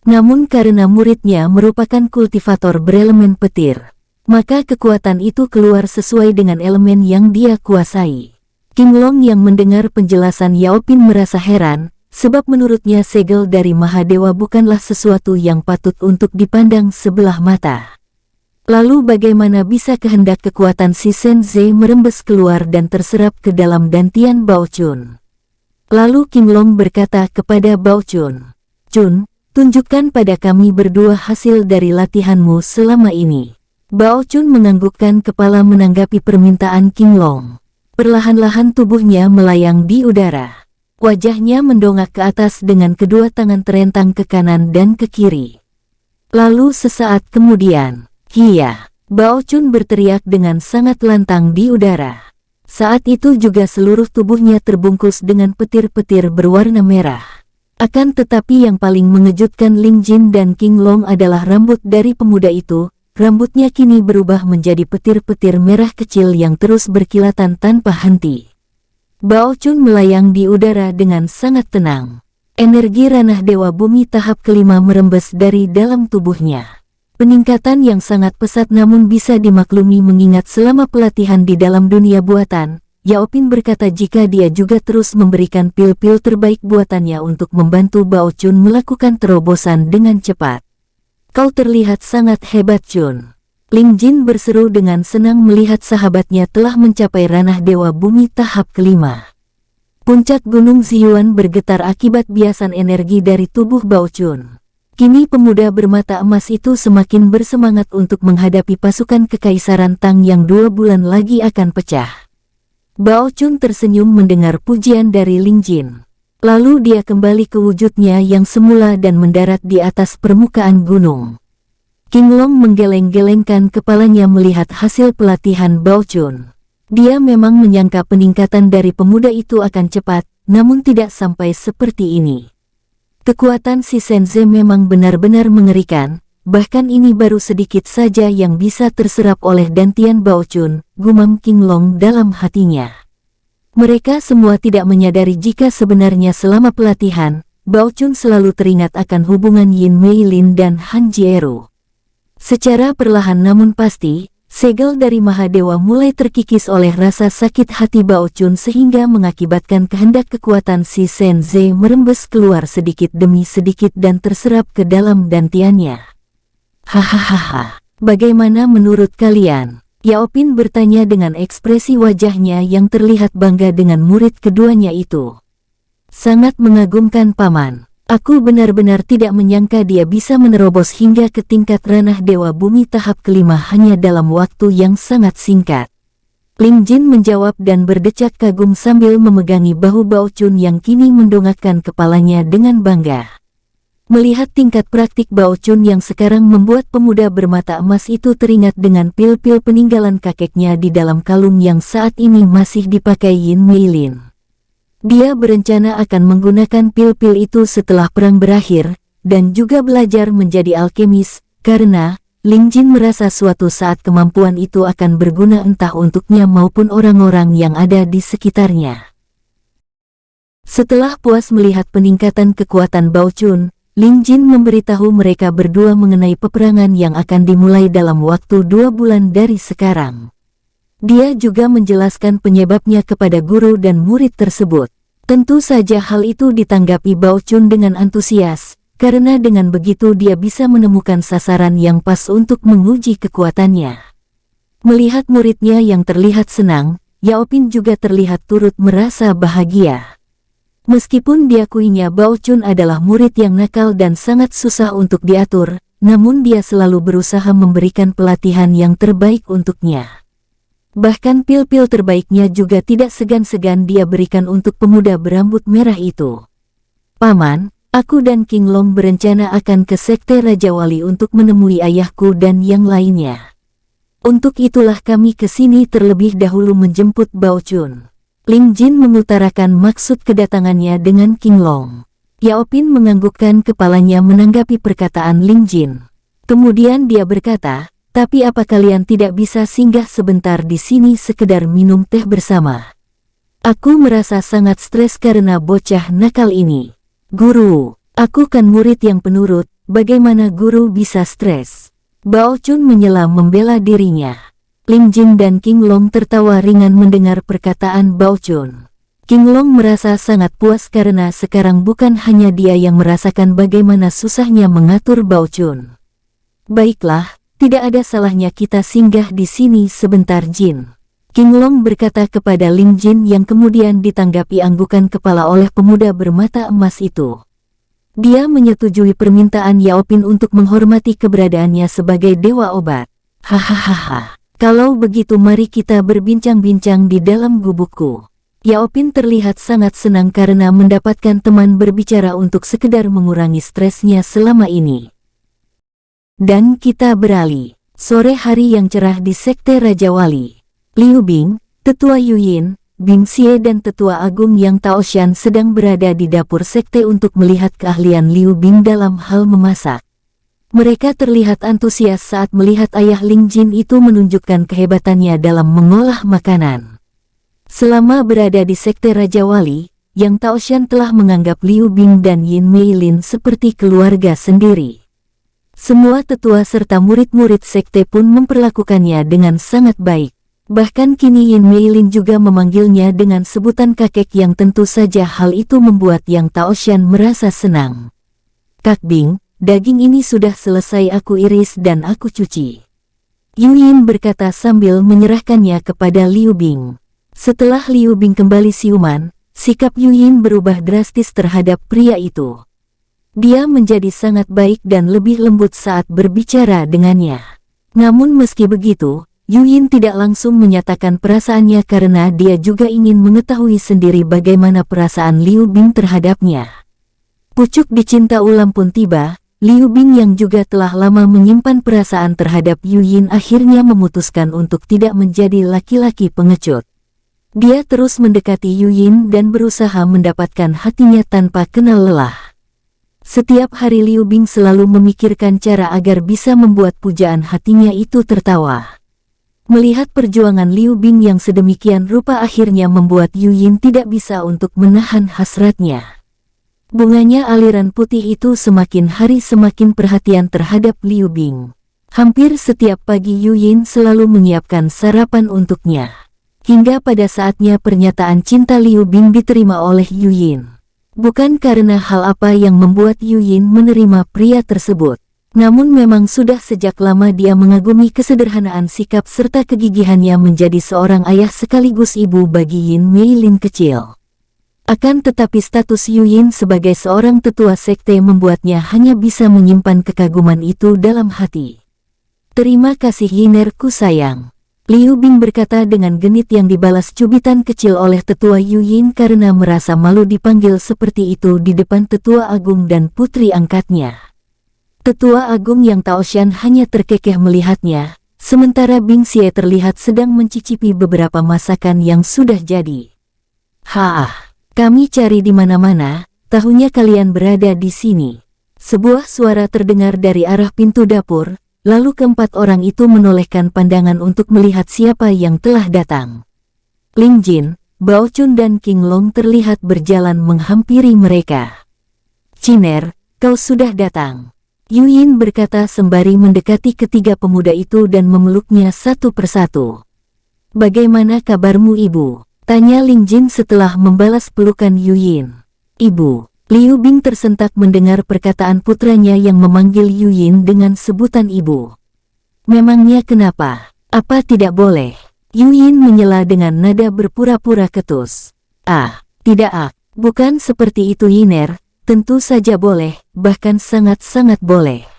Namun karena muridnya merupakan kultivator berelemen petir, maka kekuatan itu keluar sesuai dengan elemen yang dia kuasai. King Long yang mendengar penjelasan Yao Pin merasa heran, sebab menurutnya segel dari Mahadewa bukanlah sesuatu yang patut untuk dipandang sebelah mata. Lalu bagaimana bisa kehendak kekuatan si Shen Ze merembes keluar dan terserap ke dalam dantian Bao Chun? Lalu King Long berkata kepada Bao Chun, "Chun, tunjukkan pada kami berdua hasil dari latihanmu selama ini." Bao Chun menganggukkan kepala menanggapi permintaan King Long. Perlahan-lahan tubuhnya melayang di udara. Wajahnya mendongak ke atas dengan kedua tangan terentang ke kanan dan ke kiri. Lalu sesaat kemudian, "Hiya!" Bao Chun berteriak dengan sangat lantang di udara. Saat itu juga seluruh tubuhnya terbungkus dengan petir-petir berwarna merah. Akan tetapi yang paling mengejutkan Ling Jin dan King Long adalah rambut dari pemuda itu. Rambutnya kini berubah menjadi petir-petir merah kecil yang terus berkilatan tanpa henti. Bao Chun melayang di udara dengan sangat tenang. Energi ranah Dewa Bumi tahap kelima merembes dari dalam tubuhnya. Peningkatan yang sangat pesat namun bisa dimaklumi mengingat selama pelatihan di dalam dunia buatan, Yao Pin berkata jika dia juga terus memberikan pil-pil terbaik buatannya untuk membantu Bao Chun melakukan terobosan dengan cepat. "Kau terlihat sangat hebat, Chun." Ling Jin berseru dengan senang melihat sahabatnya telah mencapai ranah Dewa Bumi tahap kelima. Puncak Gunung Ziyuan bergetar akibat biasan energi dari tubuh Bao Chun. Kini pemuda bermata emas itu semakin bersemangat untuk menghadapi pasukan Kekaisaran Tang yang 2 bulan lagi akan pecah. Bao Chun tersenyum mendengar pujian dari Ling Jin. Lalu dia kembali ke wujudnya yang semula dan mendarat di atas permukaan gunung. King Long menggeleng-gelengkan kepalanya melihat hasil pelatihan Bao Chun. Dia memang menyangka peningkatan dari pemuda itu akan cepat, namun tidak sampai seperti ini. Kekuatan si Shen Ze memang benar-benar mengerikan, bahkan ini baru sedikit saja yang bisa terserap oleh dantian Bao Chun, gumam King Long dalam hatinya. Mereka semua tidak menyadari jika sebenarnya selama pelatihan, Bao Chun selalu teringat akan hubungan Yin Mei Lin dan Han Jieru. Secara perlahan namun pasti, segel dari Mahadewa mulai terkikis oleh rasa sakit hati Bao Chun sehingga mengakibatkan kehendak kekuatan si Shen Ze merembes keluar sedikit demi sedikit dan terserap ke dalam dantiannya. "Hahaha, bagaimana menurut kalian?" Yao Pin bertanya dengan ekspresi wajahnya yang terlihat bangga dengan murid keduanya itu. "Sangat mengagumkan, Paman. Aku benar-benar tidak menyangka dia bisa menerobos hingga ke tingkat ranah Dewa Bumi tahap kelima hanya dalam waktu yang sangat singkat." Ling Jin menjawab dan berdecak kagum sambil memegangi bahu Bao Chun yang kini mendongakkan kepalanya dengan bangga. Melihat tingkat praktik Bao Chun yang sekarang membuat pemuda bermata emas itu teringat dengan pil-pil peninggalan kakeknya di dalam kalung yang saat ini masih dipakai Yin Mei Lin. Dia berencana akan menggunakan pil-pil itu setelah perang berakhir, dan juga belajar menjadi alkemis, karena Ling Jin merasa suatu saat kemampuan itu akan berguna entah untuknya maupun orang-orang yang ada di sekitarnya. Setelah puas melihat peningkatan kekuatan Bao Chun, Ling Jin memberitahu mereka berdua mengenai peperangan yang akan dimulai dalam waktu 2 bulan dari sekarang. Dia juga menjelaskan penyebabnya kepada guru dan murid tersebut. Tentu saja hal itu ditanggapi Bao Chun dengan antusias, karena dengan begitu dia bisa menemukan sasaran yang pas untuk menguji kekuatannya. Melihat muridnya yang terlihat senang, Yao Pin juga terlihat turut merasa bahagia. Meskipun diakuinya Bao Chun adalah murid yang nakal dan sangat susah untuk diatur, namun dia selalu berusaha memberikan pelatihan yang terbaik untuknya. Bahkan pil-pil terbaiknya juga tidak segan-segan dia berikan untuk pemuda berambut merah itu. Paman, aku dan King Long berencana akan ke Sekte Raja Wali untuk menemui ayahku dan yang lainnya. Untuk itulah kami ke sini terlebih dahulu menjemput Bao Chun. Ling Jin mengutarakan maksud kedatangannya dengan King Long. Yao Pin menganggukkan kepalanya menanggapi perkataan Ling Jin. Kemudian dia berkata, tapi apa kalian tidak bisa singgah sebentar di sini sekedar minum teh bersama? Aku merasa sangat stres karena bocah nakal ini. Guru, aku kan murid yang penurut, bagaimana guru bisa stres? Bao Chun menyela membela dirinya. Ling Jin dan King Long tertawa ringan mendengar perkataan Bao Chun. King Long merasa sangat puas karena sekarang bukan hanya dia yang merasakan bagaimana susahnya mengatur Bao Chun. Baiklah. Tidak ada salahnya kita singgah di sini sebentar Jin. King Long berkata kepada Ling Jin yang kemudian ditanggapi anggukan kepala oleh pemuda bermata emas itu. Dia menyetujui permintaan Yao Pin untuk menghormati keberadaannya sebagai dewa obat. Hahaha. Kalau begitu mari kita berbincang-bincang di dalam gubukku. Yao Pin terlihat sangat senang karena mendapatkan teman berbicara untuk sekedar mengurangi stresnya selama ini. Dan kita beralih. Sore hari yang cerah di Sekte Raja Wali. Liu Bing, Tetua Yuyin, Bing Xie dan Tetua Agung Yang Taoshan sedang berada di dapur sekte untuk melihat keahlian Liu Bing dalam hal memasak. Mereka terlihat antusias saat melihat ayah Ling Jin itu menunjukkan kehebatannya dalam mengolah makanan. Selama berada di Sekte Raja Wali, Yang Taoshan telah menganggap Liu Bing dan Yin Meilin seperti keluarga sendiri. Semua tetua serta murid-murid sekte pun memperlakukannya dengan sangat baik. Bahkan kini Yin Meilin juga memanggilnya dengan sebutan kakek yang tentu saja hal itu membuat Yang Taoshan merasa senang. Kak Bing, daging ini sudah selesai aku iris dan aku cuci. Yu Yin berkata sambil menyerahkannya kepada Liu Bing. Setelah Liu Bing kembali siuman, sikap Yu Yin berubah drastis terhadap pria itu. Dia menjadi sangat baik dan lebih lembut saat berbicara dengannya. Namun meski begitu, Yu Yin tidak langsung menyatakan perasaannya karena dia juga ingin mengetahui sendiri bagaimana perasaan Liu Bing terhadapnya. Pucuk dicinta ulam pun tiba, Liu Bing yang juga telah lama menyimpan perasaan terhadap Yu Yin akhirnya memutuskan untuk tidak menjadi laki-laki pengecut. Dia terus mendekati Yu Yin dan berusaha mendapatkan hatinya tanpa kenal lelah. Setiap hari Liu Bing selalu memikirkan cara agar bisa membuat pujaan hatinya itu tertawa. Melihat perjuangan Liu Bing yang sedemikian rupa akhirnya membuat Yu Yin tidak bisa untuk menahan hasratnya. Bunganya aliran putih itu semakin hari semakin perhatian terhadap Liu Bing. Hampir setiap pagi Yu Yin selalu menyiapkan sarapan untuknya. Hingga pada saatnya pernyataan cinta Liu Bing diterima oleh Yu Yin. Bukan karena hal apa yang membuat Yu Yin menerima pria tersebut. Namun memang sudah sejak lama dia mengagumi kesederhanaan sikap serta kegigihannya menjadi seorang ayah sekaligus ibu bagi Yin Meilin kecil. Akan tetapi status Yu Yin sebagai seorang tetua sekte membuatnya hanya bisa menyimpan kekaguman itu dalam hati. Terima kasih Yinerku sayang. Liu Bing berkata dengan genit yang dibalas cubitan kecil oleh tetua Yu Yin karena merasa malu dipanggil seperti itu di depan tetua agung dan putri angkatnya. Tetua agung Yang Taoshan hanya terkekeh melihatnya, sementara Bing Xie terlihat sedang mencicipi beberapa masakan yang sudah jadi. Haah, Kami cari di mana-mana, tahunya kalian berada di sini. Sebuah suara terdengar dari arah pintu dapur, lalu keempat orang itu menolehkan pandangan untuk melihat siapa yang telah datang. Ling Jin, Bao Chun dan King Long terlihat berjalan menghampiri mereka. "Ciner, kau sudah datang," Yu Yin berkata sembari mendekati ketiga pemuda itu dan memeluknya satu persatu. "Bagaimana kabarmu, Ibu?" tanya Ling Jin setelah membalas pelukan Yu Yin. "Ibu." Liu Bing tersentak mendengar perkataan putranya yang memanggil Yu Yin dengan sebutan ibu. "Memangnya kenapa? Apa tidak boleh?" Yu Yin menyela dengan nada berpura-pura ketus. Tidak, bukan seperti itu Yiner, tentu saja boleh, bahkan sangat-sangat boleh."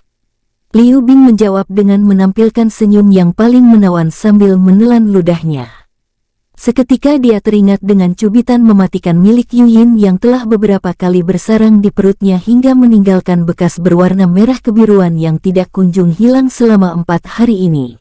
Liu Bing menjawab dengan menampilkan senyum yang paling menawan sambil menelan ludahnya. Seketika dia teringat dengan cubitan mematikan milik Yu Yin yang telah beberapa kali bersarang di perutnya hingga meninggalkan bekas berwarna merah kebiruan yang tidak kunjung hilang selama 4 hari ini.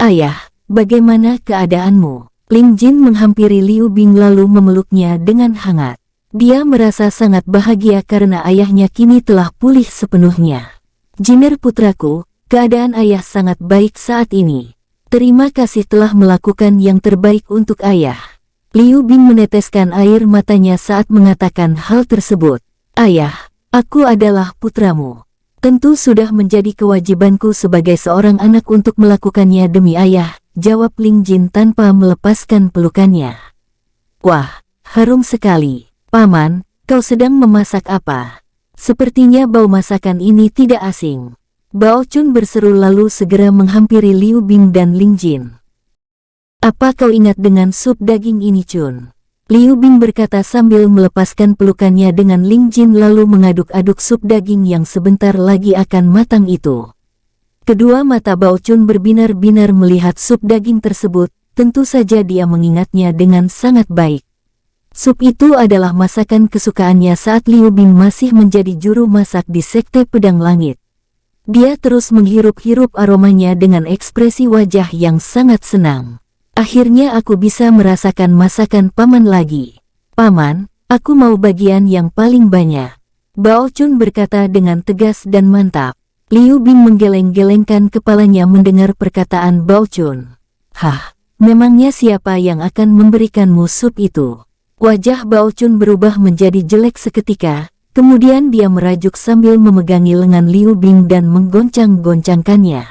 "Ayah, bagaimana keadaanmu?" Ling Jin menghampiri Liu Bing lalu memeluknya dengan hangat. Dia merasa sangat bahagia karena ayahnya kini telah pulih sepenuhnya. "Jiner putraku, keadaan ayah sangat baik saat ini. Terima kasih telah melakukan yang terbaik untuk ayah." Liu Bing meneteskan air matanya saat mengatakan hal tersebut. "Ayah, aku adalah putramu. Tentu sudah menjadi kewajibanku sebagai seorang anak untuk melakukannya demi ayah," jawab Ling Jin tanpa melepaskan pelukannya. "Wah, harum sekali. Paman, kau sedang memasak apa? Sepertinya bau masakan ini tidak asing." Bao Chun berseru lalu segera menghampiri Liu Bing dan Ling Jin. "Apa kau ingat dengan sup daging ini, Chun?" Liu Bing berkata sambil melepaskan pelukannya dengan Ling Jin lalu mengaduk-aduk sup daging yang sebentar lagi akan matang itu. Kedua mata Bao Chun berbinar-binar melihat sup daging tersebut, tentu saja dia mengingatnya dengan sangat baik. Sup itu adalah masakan kesukaannya saat Liu Bing masih menjadi juru masak di Sekte Pedang Langit. Dia terus menghirup-hirup aromanya dengan ekspresi wajah yang sangat senang. "Akhirnya aku bisa merasakan masakan paman lagi. Paman, aku mau bagian yang paling banyak," Bao Chun berkata dengan tegas dan mantap. Liu Bing menggeleng-gelengkan kepalanya mendengar perkataan Bao Chun. Memangnya siapa yang akan memberikanmu sup itu?" Wajah Bao Chun berubah menjadi jelek seketika. Kemudian dia merajuk sambil memegangi lengan Liu Bing dan menggoncang-goncangkannya.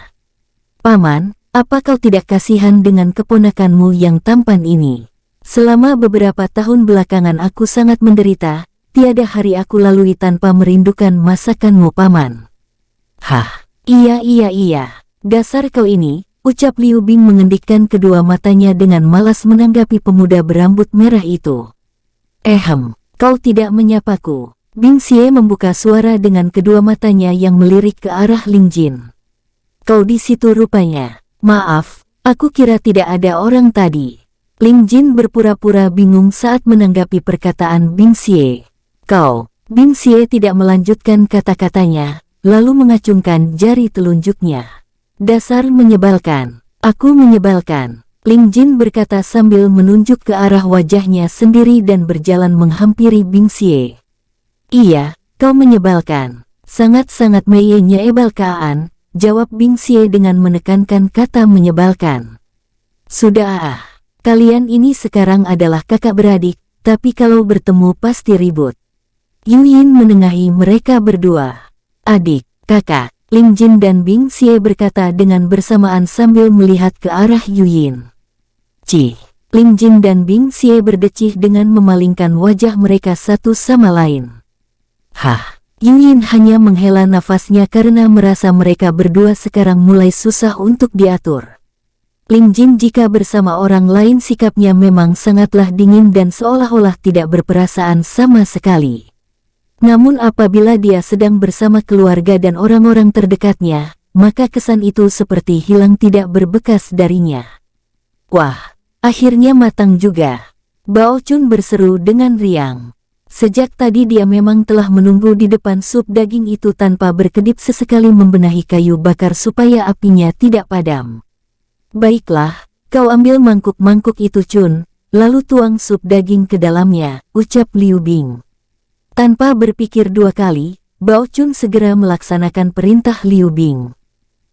"Paman, apa kau tidak kasihan dengan keponakanmu yang tampan ini? Selama beberapa tahun belakangan aku sangat menderita, tiada hari aku lalui tanpa merindukan masakanmu, Paman." Iya, dasar kau ini," ucap Liu Bing mengendikkan kedua matanya dengan malas menanggapi pemuda berambut merah itu. Kau tidak menyapaku." Bing Xie membuka suara dengan kedua matanya yang melirik ke arah Ling Jin. "Kau di situ rupanya. Maaf, aku kira tidak ada orang tadi." Ling Jin berpura-pura bingung saat menanggapi perkataan Bing Xie. "Kau." Bing Xie tidak melanjutkan kata-katanya, lalu mengacungkan jari telunjuknya. "Dasar menyebalkan. Aku menyebalkan." Ling Jin berkata sambil menunjuk ke arah wajahnya sendiri dan berjalan menghampiri Bing Xie. "Iya, kau menyebalkan. Sangat-sangat menyebalkan," jawab Bing Xie dengan menekankan kata menyebalkan. "Sudah, kalian ini sekarang adalah kakak beradik, tapi kalau bertemu pasti ribut." Yu Yin menengahi mereka berdua. "Adik, kakak," Ling Jin dan Bing Xie berkata dengan bersamaan sambil melihat ke arah Yu Yin. Ling Jin dan Bing Xie berdecih dengan memalingkan wajah mereka satu sama lain. Yu Yin hanya menghela nafasnya karena merasa mereka berdua sekarang mulai susah untuk diatur. Ling Jin jika bersama orang lain sikapnya memang sangatlah dingin dan seolah-olah tidak berperasaan sama sekali. Namun apabila dia sedang bersama keluarga dan orang-orang terdekatnya, maka kesan itu seperti hilang tidak berbekas darinya. "Wah, akhirnya matang juga," Bao Chun berseru dengan riang. Sejak tadi dia memang telah menunggu di depan sup daging itu tanpa berkedip sesekali membenahi kayu bakar supaya apinya tidak padam. "Baiklah, kau ambil mangkuk-mangkuk itu, Chun," lalu tuang sup daging ke dalamnya, ucap Liu Bing. Tanpa berpikir dua kali, Bao Chun segera melaksanakan perintah Liu Bing.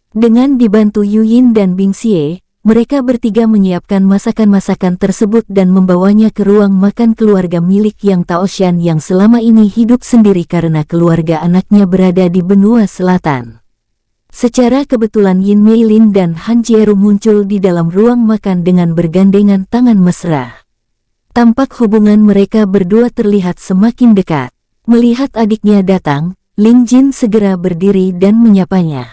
Dengan dibantu Yu Yin dan Bing Xie, mereka bertiga menyiapkan masakan-masakan tersebut dan membawanya ke ruang makan keluarga milik Yang Taoshan yang selama ini hidup sendiri karena keluarga anaknya berada di benua selatan. Secara kebetulan Yin Meilin dan Han Jieru muncul di dalam ruang makan dengan bergandengan tangan mesra. Tampak hubungan mereka berdua terlihat semakin dekat. Melihat adiknya datang, Ling Jin segera berdiri dan menyapanya.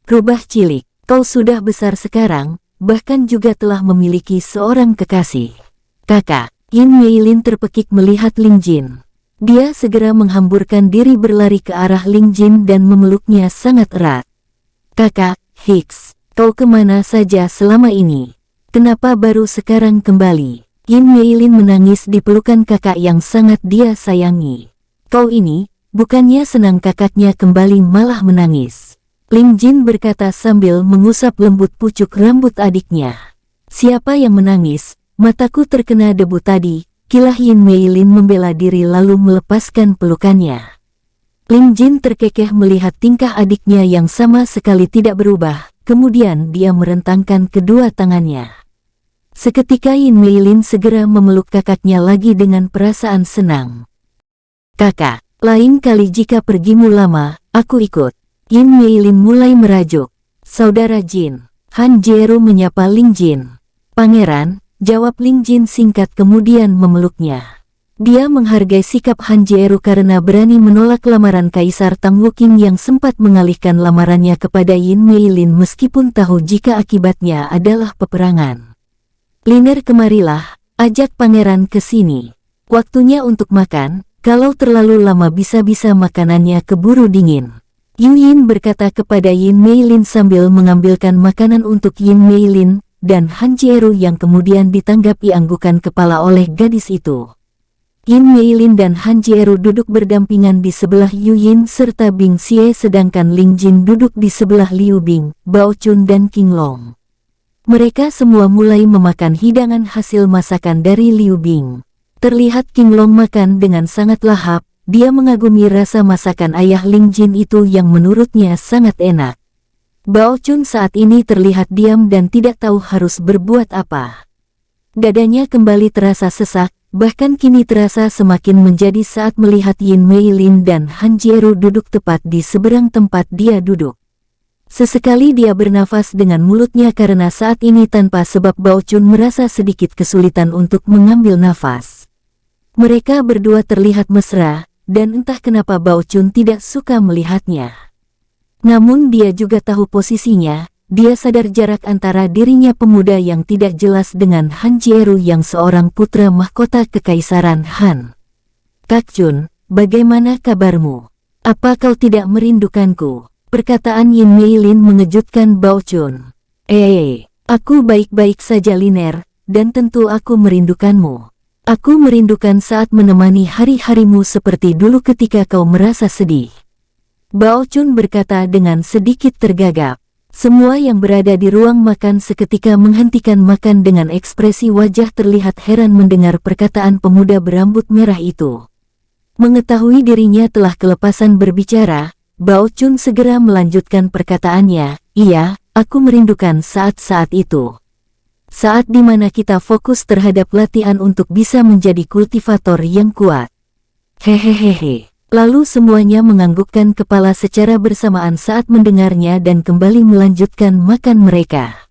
"Rubah cilik, kau sudah besar sekarang, bahkan juga telah memiliki seorang kekasih." "Kakak." Yin Meilin terpekik melihat Ling Jin. Dia segera menghamburkan diri berlari ke arah Ling Jin dan memeluknya sangat erat. "Kakak, Hicks, kau kemana saja selama ini? Kenapa baru sekarang kembali?" Yin Meilin menangis di pelukan kakak yang sangat dia sayangi. "Kau ini, bukannya senang kakaknya kembali malah menangis." Ling Jin berkata sambil mengusap lembut pucuk rambut adiknya. "Siapa yang menangis? Mataku terkena debu tadi," kilah Yin Meilin membela diri lalu melepaskan pelukannya. Ling Jin terkekeh melihat tingkah adiknya yang sama sekali tidak berubah, kemudian dia merentangkan kedua tangannya. Seketika Yin Meilin segera memeluk kakaknya lagi dengan perasaan senang. "Kakak, lain kali jika pergimu lama, aku ikut." Yin Meilin mulai merajuk. "Saudara Jin." Han Jieru menyapa Ling Jin. "Pangeran," jawab Ling Jin singkat kemudian memeluknya. Dia menghargai sikap Han Jieru karena berani menolak lamaran Kaisar Tang Wuking yang sempat mengalihkan lamarannya kepada Yin Meilin meskipun tahu jika akibatnya adalah peperangan. "Liner, kemarilah, ajak pangeran ke sini. Waktunya untuk makan, kalau terlalu lama bisa-bisa makanannya keburu dingin." Yu Yin berkata kepada Yin Meilin sambil mengambilkan makanan untuk Yin Meilin dan Han Jieru yang kemudian ditanggapi anggukan kepala oleh gadis itu. Yin Meilin dan Han Jieru duduk berdampingan di sebelah Yu Yin serta Bing Xie sedangkan Ling Jin duduk di sebelah Liu Bing, Bao Chun dan King Long. Mereka semua mulai memakan hidangan hasil masakan dari Liu Bing. Terlihat King Long makan dengan sangat lahap. Dia mengagumi rasa masakan ayah Ling Jin itu yang menurutnya sangat enak. Bao Chun saat ini terlihat diam dan tidak tahu harus berbuat apa. Dadanya kembali terasa sesak, bahkan kini terasa semakin menjadi saat melihat Yin Meilin dan Han Jieru duduk tepat di seberang tempat dia duduk. Sesekali dia bernafas dengan mulutnya karena saat ini tanpa sebab Bao Chun merasa sedikit kesulitan untuk mengambil nafas. Mereka berdua terlihat mesra, dan entah kenapa Bao Chun tidak suka melihatnya. Namun dia juga tahu posisinya, dia sadar jarak antara dirinya pemuda yang tidak jelas dengan Han Jieru yang seorang putra mahkota kekaisaran Han. "Kak Chun, bagaimana kabarmu? Apa kau tidak merindukanku?" Perkataan Yin Meilin mengejutkan Bao Chun. Aku baik-baik saja Liner, dan tentu aku merindukanmu. Aku merindukan saat menemani hari-harimu seperti dulu ketika kau merasa sedih." Bao Chun berkata dengan sedikit tergagap. Semua yang berada di ruang makan seketika menghentikan makan dengan ekspresi wajah terlihat heran mendengar perkataan pemuda berambut merah itu. Mengetahui dirinya telah kelepasan berbicara, Bao Chun segera melanjutkan perkataannya, "Iya, aku merindukan saat-saat itu. Saat dimana kita fokus terhadap latihan untuk bisa menjadi kultivator yang kuat." Hehehehe. Lalu semuanya menganggukkan kepala secara bersamaan saat mendengarnya dan kembali melanjutkan makan mereka.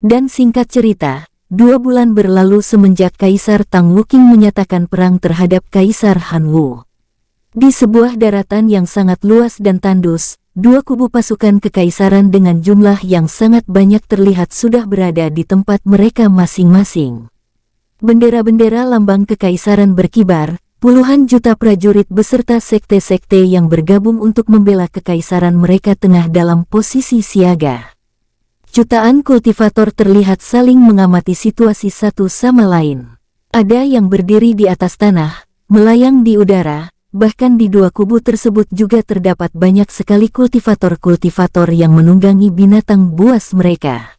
Dan singkat cerita, 2 bulan berlalu semenjak Kaisar Tang Wuking menyatakan perang terhadap Kaisar Han Wu. Di sebuah daratan yang sangat luas dan tandus, 2 kubu pasukan kekaisaran dengan jumlah yang sangat banyak terlihat sudah berada di tempat mereka masing-masing. Bendera-bendera lambang kekaisaran berkibar, puluhan juta prajurit beserta sekte-sekte yang bergabung untuk membela kekaisaran mereka tengah dalam posisi siaga. Jutaan kultivator terlihat saling mengamati situasi satu sama lain. Ada yang berdiri di atas tanah, melayang di udara. Bahkan di 2 kubu tersebut juga terdapat banyak sekali kultivator-kultivator yang menunggangi binatang buas mereka.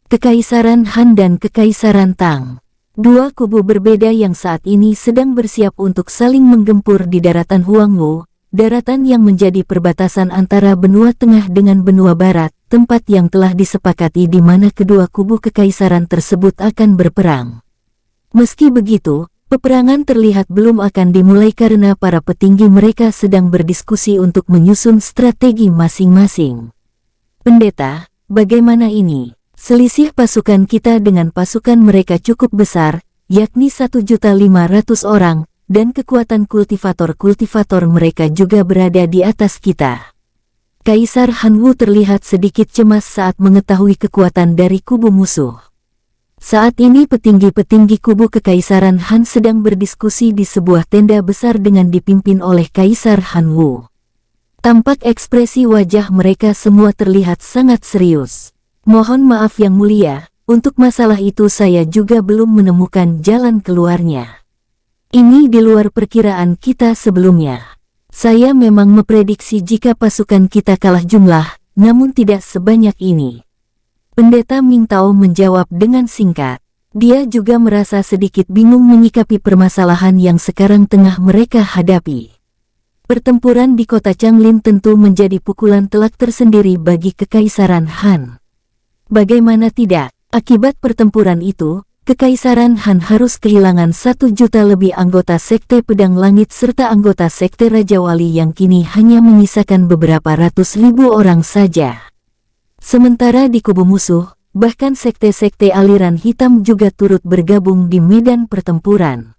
Kekaisaran Han dan Kekaisaran Tang. Dua kubu berbeda yang saat ini sedang bersiap untuk saling menggempur di daratan Huangwu, daratan yang menjadi perbatasan antara benua tengah dengan benua barat, tempat yang telah disepakati di mana kedua kubu kekaisaran tersebut akan berperang. Meski begitu, peperangan terlihat belum akan dimulai karena para petinggi mereka sedang berdiskusi untuk menyusun strategi masing-masing. Pendeta, bagaimana ini? Selisih pasukan kita dengan pasukan mereka cukup besar, yakni 1.500.000 orang, dan kekuatan kultivator-kultivator mereka juga berada di atas kita. Kaisar Hanwu terlihat sedikit cemas saat mengetahui kekuatan dari kubu musuh. Saat ini petinggi-petinggi kubu kekaisaran Han sedang berdiskusi di sebuah tenda besar dengan dipimpin oleh Kaisar Hanwu. Tampak ekspresi wajah mereka semua terlihat sangat serius. Mohon maaf yang mulia, untuk masalah itu saya juga belum menemukan jalan keluarnya. Ini di luar perkiraan kita sebelumnya. Saya memang memprediksi jika pasukan kita kalah jumlah, namun tidak sebanyak ini. Pendeta Ming Tao menjawab dengan singkat. Dia juga merasa sedikit bingung menyikapi permasalahan yang sekarang tengah mereka hadapi. Pertempuran di kota Changlin tentu menjadi pukulan telak tersendiri bagi Kekaisaran Han. Bagaimana tidak, akibat pertempuran itu, Kekaisaran Han harus kehilangan 1 juta lebih anggota Sekte Pedang Langit serta anggota Sekte Raja Wali yang kini hanya menyisakan beberapa ratus ribu orang saja. Sementara di kubu musuh, bahkan sekte-sekte aliran hitam juga turut bergabung di medan pertempuran.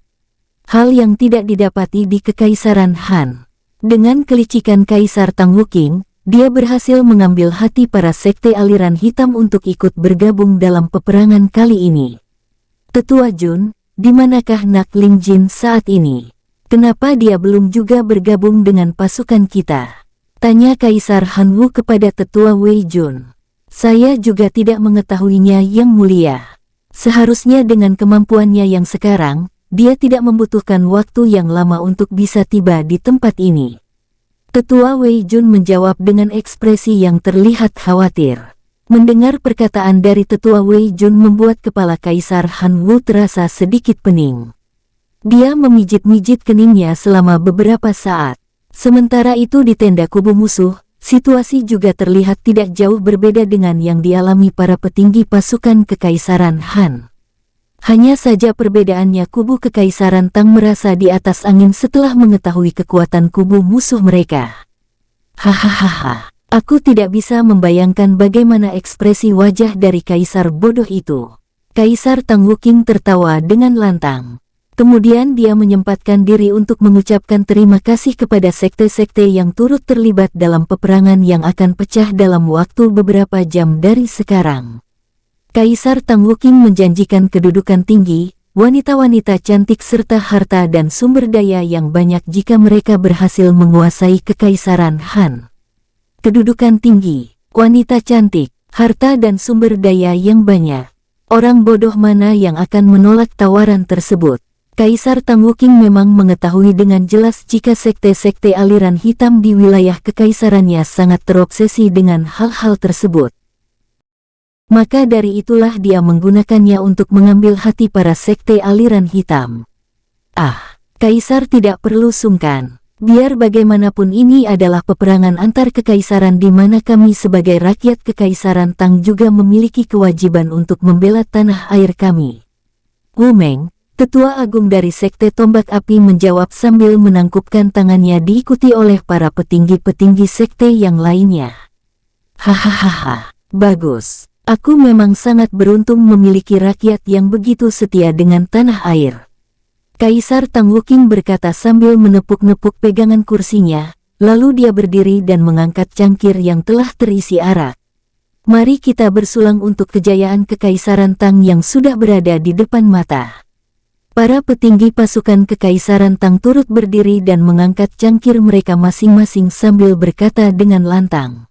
Hal yang tidak didapati di Kekaisaran Han. Dengan kelicikan Kaisar Tang Wuking, dia berhasil mengambil hati para sekte aliran hitam untuk ikut bergabung dalam peperangan kali ini. Tetua Jun, di manakah Nak Ling Jin saat ini? Kenapa dia belum juga bergabung dengan pasukan kita? Tanya Kaisar Hanwu kepada Tetua Wei Jun. Saya juga tidak mengetahuinya yang mulia. Seharusnya dengan kemampuannya yang sekarang, dia tidak membutuhkan waktu yang lama untuk bisa tiba di tempat ini. Tetua Wei Jun menjawab dengan ekspresi yang terlihat khawatir. Mendengar perkataan dari Tetua Wei Jun membuat kepala Kaisar Hanwu terasa sedikit pening. Dia memijit-mijit keningnya selama beberapa saat. Sementara itu di tenda kubu musuh, situasi juga terlihat tidak jauh berbeda dengan yang dialami para petinggi pasukan Kekaisaran Han. Hanya saja perbedaannya kubu Kekaisaran Tang merasa di atas angin setelah mengetahui kekuatan kubu musuh mereka. Hahaha, aku tidak bisa membayangkan bagaimana ekspresi wajah dari Kaisar bodoh itu. Kaisar Tang Wuking tertawa dengan lantang. Kemudian dia menyempatkan diri untuk mengucapkan terima kasih kepada sekte-sekte yang turut terlibat dalam peperangan yang akan pecah dalam waktu beberapa jam dari sekarang. Kaisar Tang Wuking menjanjikan kedudukan tinggi, wanita-wanita cantik serta harta dan sumber daya yang banyak jika mereka berhasil menguasai Kekaisaran Han. Kedudukan tinggi, wanita cantik, harta dan sumber daya yang banyak. Orang bodoh mana yang akan menolak tawaran tersebut? Kaisar Tang Wuking memang mengetahui dengan jelas jika sekte-sekte aliran hitam di wilayah kekaisarannya sangat terobsesi dengan hal-hal tersebut. Maka dari itulah dia menggunakannya untuk mengambil hati para sekte aliran hitam. Kaisar tidak perlu sungkan. Biar bagaimanapun ini adalah peperangan antar kekaisaran di mana kami sebagai rakyat Kekaisaran Tang juga memiliki kewajiban untuk membela tanah air kami. Wu Meng, Tetua Agung dari Sekte Tombak Api menjawab sambil menangkupkan tangannya diikuti oleh para petinggi-petinggi sekte yang lainnya. Hahaha, bagus. Aku memang sangat beruntung memiliki rakyat yang begitu setia dengan tanah air. Kaisar Tang Wuking berkata sambil menepuk-nepuk pegangan kursinya, lalu dia berdiri dan mengangkat cangkir yang telah terisi arak. Mari kita bersulang untuk kejayaan Kekaisaran Tang yang sudah berada di depan mata. Para petinggi pasukan Kekaisaran Tang turut berdiri dan mengangkat cangkir mereka masing-masing sambil berkata dengan lantang.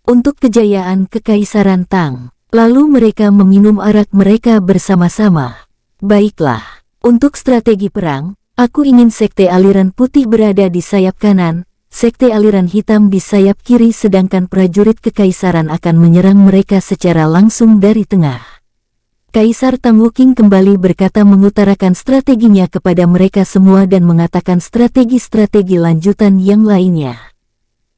Untuk kejayaan Kekaisaran Tang. Lalu mereka meminum arak mereka bersama-sama. Baiklah, untuk strategi perang, aku ingin sekte aliran putih berada di sayap kanan, sekte aliran hitam di sayap kiri sedangkan prajurit Kekaisaran akan menyerang mereka secara langsung dari tengah. Kaisar Tang Wuking kembali berkata mengutarakan strateginya kepada mereka semua dan mengatakan strategi-strategi lanjutan yang lainnya.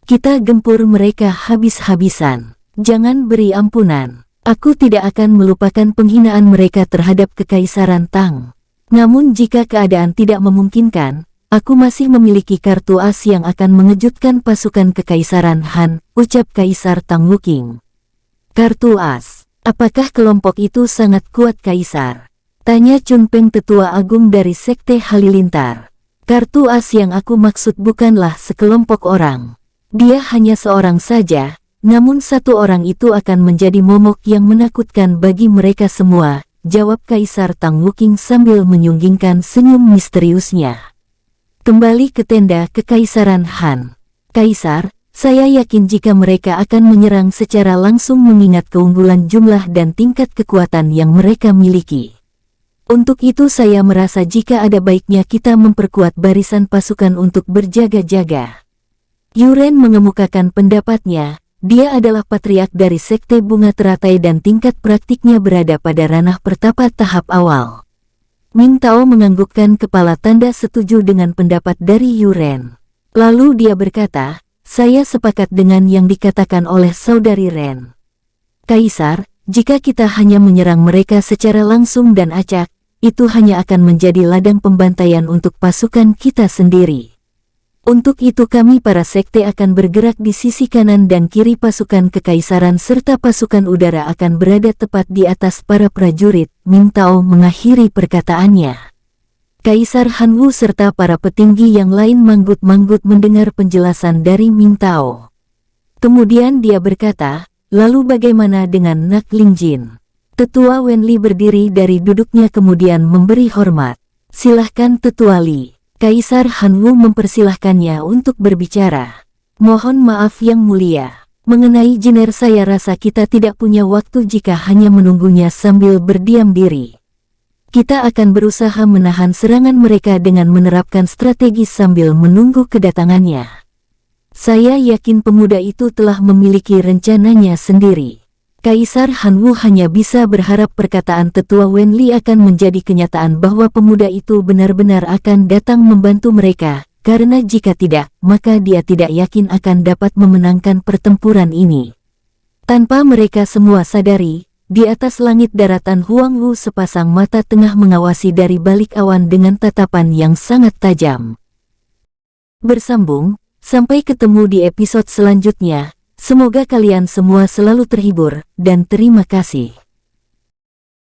Kita gempur mereka habis-habisan. Jangan beri ampunan. Aku tidak akan melupakan penghinaan mereka terhadap Kekaisaran Tang. Namun jika keadaan tidak memungkinkan, aku masih memiliki kartu as yang akan mengejutkan pasukan Kekaisaran Han, ucap Kaisar Tang Wuking. Kartu as. Apakah kelompok itu sangat kuat Kaisar? Tanya Chun Peng tetua agung dari Sekte Halilintar. Kartu as yang aku maksud bukanlah sekelompok orang. Dia hanya seorang saja, namun satu orang itu akan menjadi momok yang menakutkan bagi mereka semua, jawab Kaisar Tang Wuking sambil menyunggingkan senyum misteriusnya. Kembali ke tenda Kekaisaran Han. Kaisar, saya yakin jika mereka akan menyerang secara langsung mengingat keunggulan jumlah dan tingkat kekuatan yang mereka miliki. Untuk itu saya merasa jika ada baiknya kita memperkuat barisan pasukan untuk berjaga-jaga. Yuren mengemukakan pendapatnya, dia adalah patriark dari Sekte Bunga Teratai dan tingkat praktiknya berada pada ranah pertapa tahap awal. Ming Tao menganggukkan kepala tanda setuju dengan pendapat dari Yuren. Lalu dia berkata, saya sepakat dengan yang dikatakan oleh saudari Ren. Kaisar, jika kita hanya menyerang mereka secara langsung dan acak, itu hanya akan menjadi ladang pembantaian untuk pasukan kita sendiri. Untuk itu kami para sekte akan bergerak di sisi kanan dan kiri pasukan Kekaisaran serta pasukan udara akan berada tepat di atas para prajurit, Ming Tao mengakhiri perkataannya. Kaisar Han Wu serta para petinggi yang lain manggut-manggut mendengar penjelasan dari Ming Tao. Kemudian dia berkata, lalu bagaimana dengan Nak Lingjin? Tetua Wen Li berdiri dari duduknya kemudian memberi hormat. Silahkan Tetua Li. Kaisar Han Wu mempersilahkannya untuk berbicara. Mohon maaf yang mulia. Mengenai Jenner saya rasa kita tidak punya waktu jika hanya menunggunya sambil berdiam diri. Kita akan berusaha menahan serangan mereka dengan menerapkan strategi sambil menunggu kedatangannya. Saya yakin pemuda itu telah memiliki rencananya sendiri. Kaisar Han Wu hanya bisa berharap perkataan Tetua Wen Li akan menjadi kenyataan bahwa pemuda itu benar-benar akan datang membantu mereka, karena jika tidak, maka dia tidak yakin akan dapat memenangkan pertempuran ini. Tanpa mereka semua sadari, di atas langit daratan Huang Wu sepasang mata tengah mengawasi dari balik awan dengan tatapan yang sangat tajam. Bersambung, sampai ketemu di episode selanjutnya. Semoga kalian semua selalu terhibur, dan terima kasih.